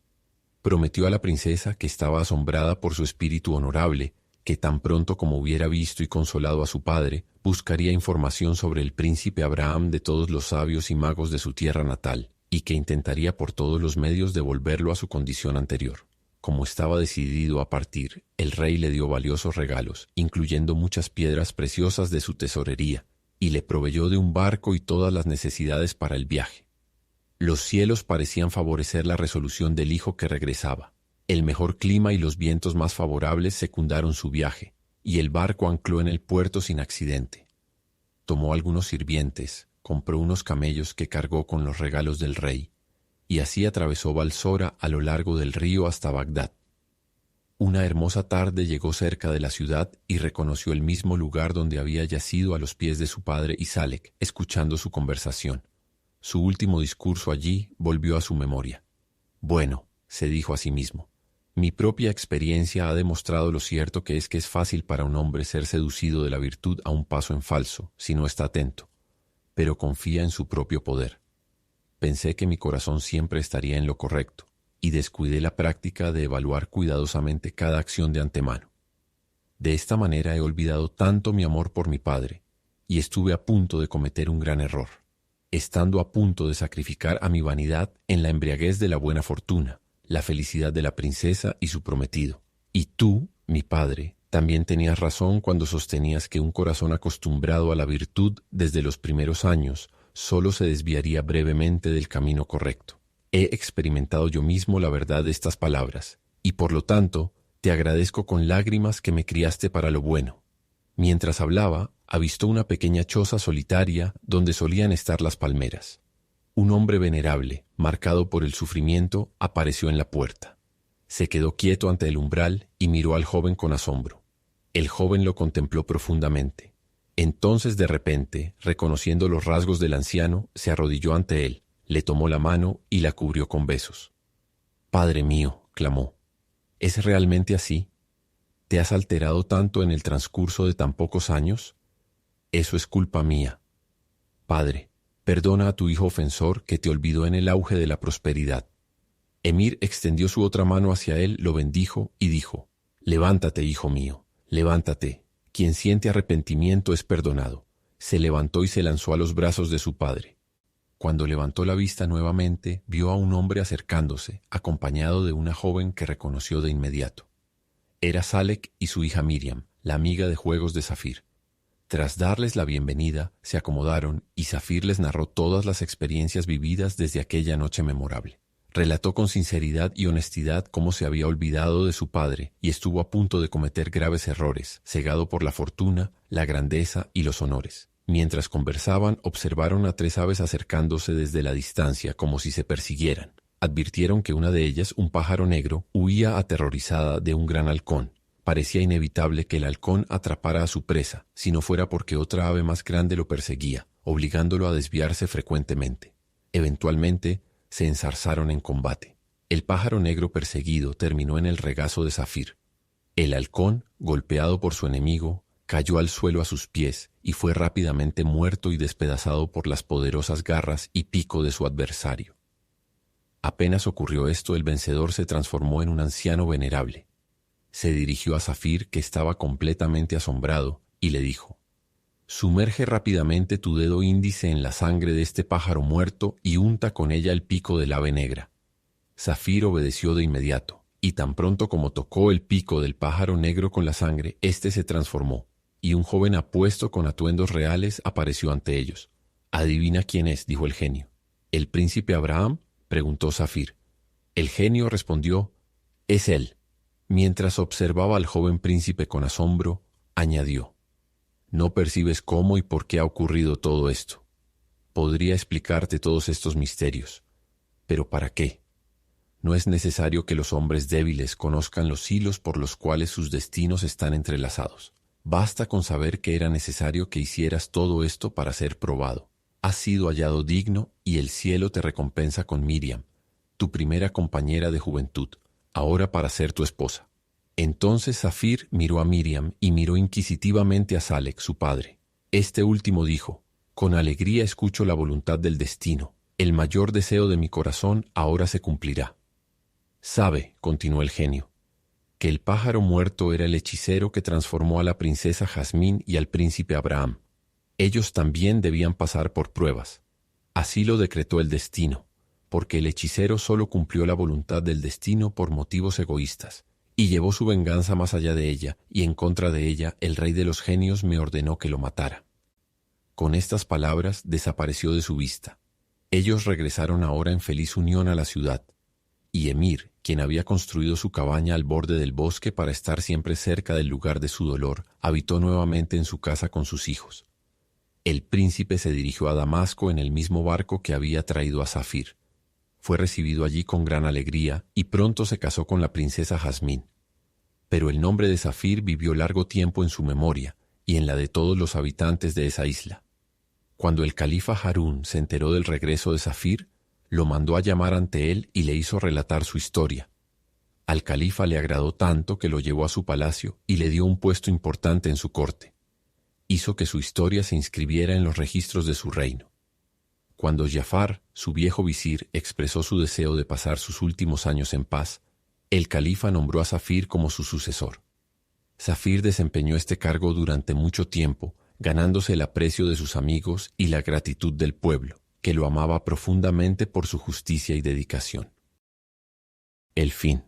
Prometió a la princesa, que estaba asombrada por su espíritu honorable, que tan pronto como hubiera visto y consolado a su padre, buscaría información sobre el príncipe Abraham de todos los sabios y magos de su tierra natal, y que intentaría por todos los medios devolverlo a su condición anterior. Como estaba decidido a partir, el rey le dio valiosos regalos, incluyendo muchas piedras preciosas de su tesorería, y le proveyó de un barco y todas las necesidades para el viaje. Los cielos parecían favorecer la resolución del hijo que regresaba. El mejor clima y los vientos más favorables secundaron su viaje, y el barco ancló en el puerto sin accidente. Tomó algunos sirvientes, compró unos camellos que cargó con los regalos del rey, y así atravesó Balsora a lo largo del río hasta Bagdad. Una hermosa tarde llegó cerca de la ciudad y reconoció el mismo lugar donde había yacido a los pies de su padre y Salek, escuchando su conversación. Su último discurso allí volvió a su memoria. Bueno, se dijo a sí mismo, mi propia experiencia ha demostrado lo cierto que es fácil para un hombre ser seducido de la virtud a un paso en falso, si no está atento, pero confía en su propio poder. Pensé que mi corazón siempre estaría en lo correcto, y descuidé la práctica de evaluar cuidadosamente cada acción de antemano. De esta manera he olvidado tanto mi amor por mi padre, y estuve a punto de cometer un gran error, estando a punto de sacrificar a mi vanidad en la embriaguez de la buena fortuna, la felicidad de la princesa y su prometido. Y tú, mi padre, también tenías razón cuando sostenías que un corazón acostumbrado a la virtud desde los primeros años solo se desviaría brevemente del camino correcto. He experimentado yo mismo la verdad de estas palabras, y por lo tanto, te agradezco con lágrimas que me criaste para lo bueno. Mientras hablaba, avistó una pequeña choza solitaria donde solían estar las palmeras. Un hombre venerable, marcado por el sufrimiento, apareció en la puerta. Se quedó quieto ante el umbral y miró al joven con asombro. El joven lo contempló profundamente. Entonces, de repente, reconociendo los rasgos del anciano, se arrodilló ante él, le tomó la mano y la cubrió con besos. «Padre mío», clamó, «¿es realmente así? ¿Te has alterado tanto en el transcurso de tan pocos años? Eso es culpa mía. Padre, perdona a tu hijo ofensor que te olvidó en el auge de la prosperidad». Emir extendió su otra mano hacia él, lo bendijo y dijo, «Levántate, hijo mío, levántate. Quien siente arrepentimiento es perdonado». Se levantó y se lanzó a los brazos de su padre. Cuando levantó la vista nuevamente, vio a un hombre acercándose, acompañado de una joven que reconoció de inmediato. Era Salek y su hija Miriam, la amiga de juegos de Zafir. Tras darles la bienvenida, se acomodaron y Zafir les narró todas las experiencias vividas desde aquella noche memorable. Relató con sinceridad y honestidad cómo se había olvidado de su padre y estuvo a punto de cometer graves errores, cegado por la fortuna, la grandeza y los honores. Mientras conversaban, observaron a 3 aves acercándose desde la distancia como si se persiguieran. Advirtieron que una de ellas, un pájaro negro, huía aterrorizada de un gran halcón. Parecía inevitable que el halcón atrapara a su presa, si no fuera porque otra ave más grande lo perseguía, obligándolo a desviarse frecuentemente. Eventualmente, se enzarzaron en combate. El pájaro negro perseguido terminó en el regazo de Zafir. El halcón, golpeado por su enemigo, cayó al suelo a sus pies y fue rápidamente muerto y despedazado por las poderosas garras y pico de su adversario. Apenas ocurrió esto, el vencedor se transformó en un anciano venerable. Se dirigió a Zafir, que estaba completamente asombrado, y le dijo, «Sumerge rápidamente tu dedo índice en la sangre de este pájaro muerto y unta con ella el pico del ave negra». Zafir obedeció de inmediato, y tan pronto como tocó el pico del pájaro negro con la sangre, éste se transformó, y un joven apuesto con atuendos reales apareció ante ellos. «Adivina quién es», dijo el genio. «¿El príncipe Abraham?», preguntó Zafir. El genio respondió, «Es él». Mientras observaba al joven príncipe con asombro, añadió, No percibes cómo y por qué ha ocurrido todo esto. Podría explicarte todos estos misterios, pero ¿para qué? No es necesario que los hombres débiles conozcan los hilos por los cuales sus destinos están entrelazados. Basta con saber que era necesario que hicieras todo esto para ser probado. Has sido hallado digno y el cielo te recompensa con Miriam, tu primera compañera de juventud, ahora para ser tu esposa. Entonces Zafir miró a Miriam y miró inquisitivamente a Salec, su padre. Este último dijo: «Con alegría escucho la voluntad del destino. El mayor deseo de mi corazón ahora se cumplirá». «Sabe», continuó el genio, «que el pájaro muerto era el hechicero que transformó a la princesa Jazmín y al príncipe Abraham. Ellos también debían pasar por pruebas. Así lo decretó el destino, porque el hechicero solo cumplió la voluntad del destino por motivos egoístas, y llevó su venganza más allá de ella, y en contra de ella el rey de los genios me ordenó que lo matara». Con estas palabras desapareció de su vista. Ellos regresaron ahora en feliz unión a la ciudad, y Emir, quien había construido su cabaña al borde del bosque para estar siempre cerca del lugar de su dolor, habitó nuevamente en su casa con sus hijos. El príncipe se dirigió a Damasco en el mismo barco que había traído a Zafir. Fue recibido allí con gran alegría y pronto se casó con la princesa Jazmín. Pero el nombre de Zafir vivió largo tiempo en su memoria y en la de todos los habitantes de esa isla. Cuando el califa Harún se enteró del regreso de Zafir, lo mandó a llamar ante él y le hizo relatar su historia. Al califa le agradó tanto que lo llevó a su palacio y le dio un puesto importante en su corte. Hizo que su historia se inscribiera en los registros de su reino. Cuando Jafar, su viejo visir, expresó su deseo de pasar sus últimos años en paz, el califa nombró a Zafir como su sucesor. Zafir desempeñó este cargo durante mucho tiempo, ganándose el aprecio de sus amigos y la gratitud del pueblo, que lo amaba profundamente por su justicia y dedicación. El fin.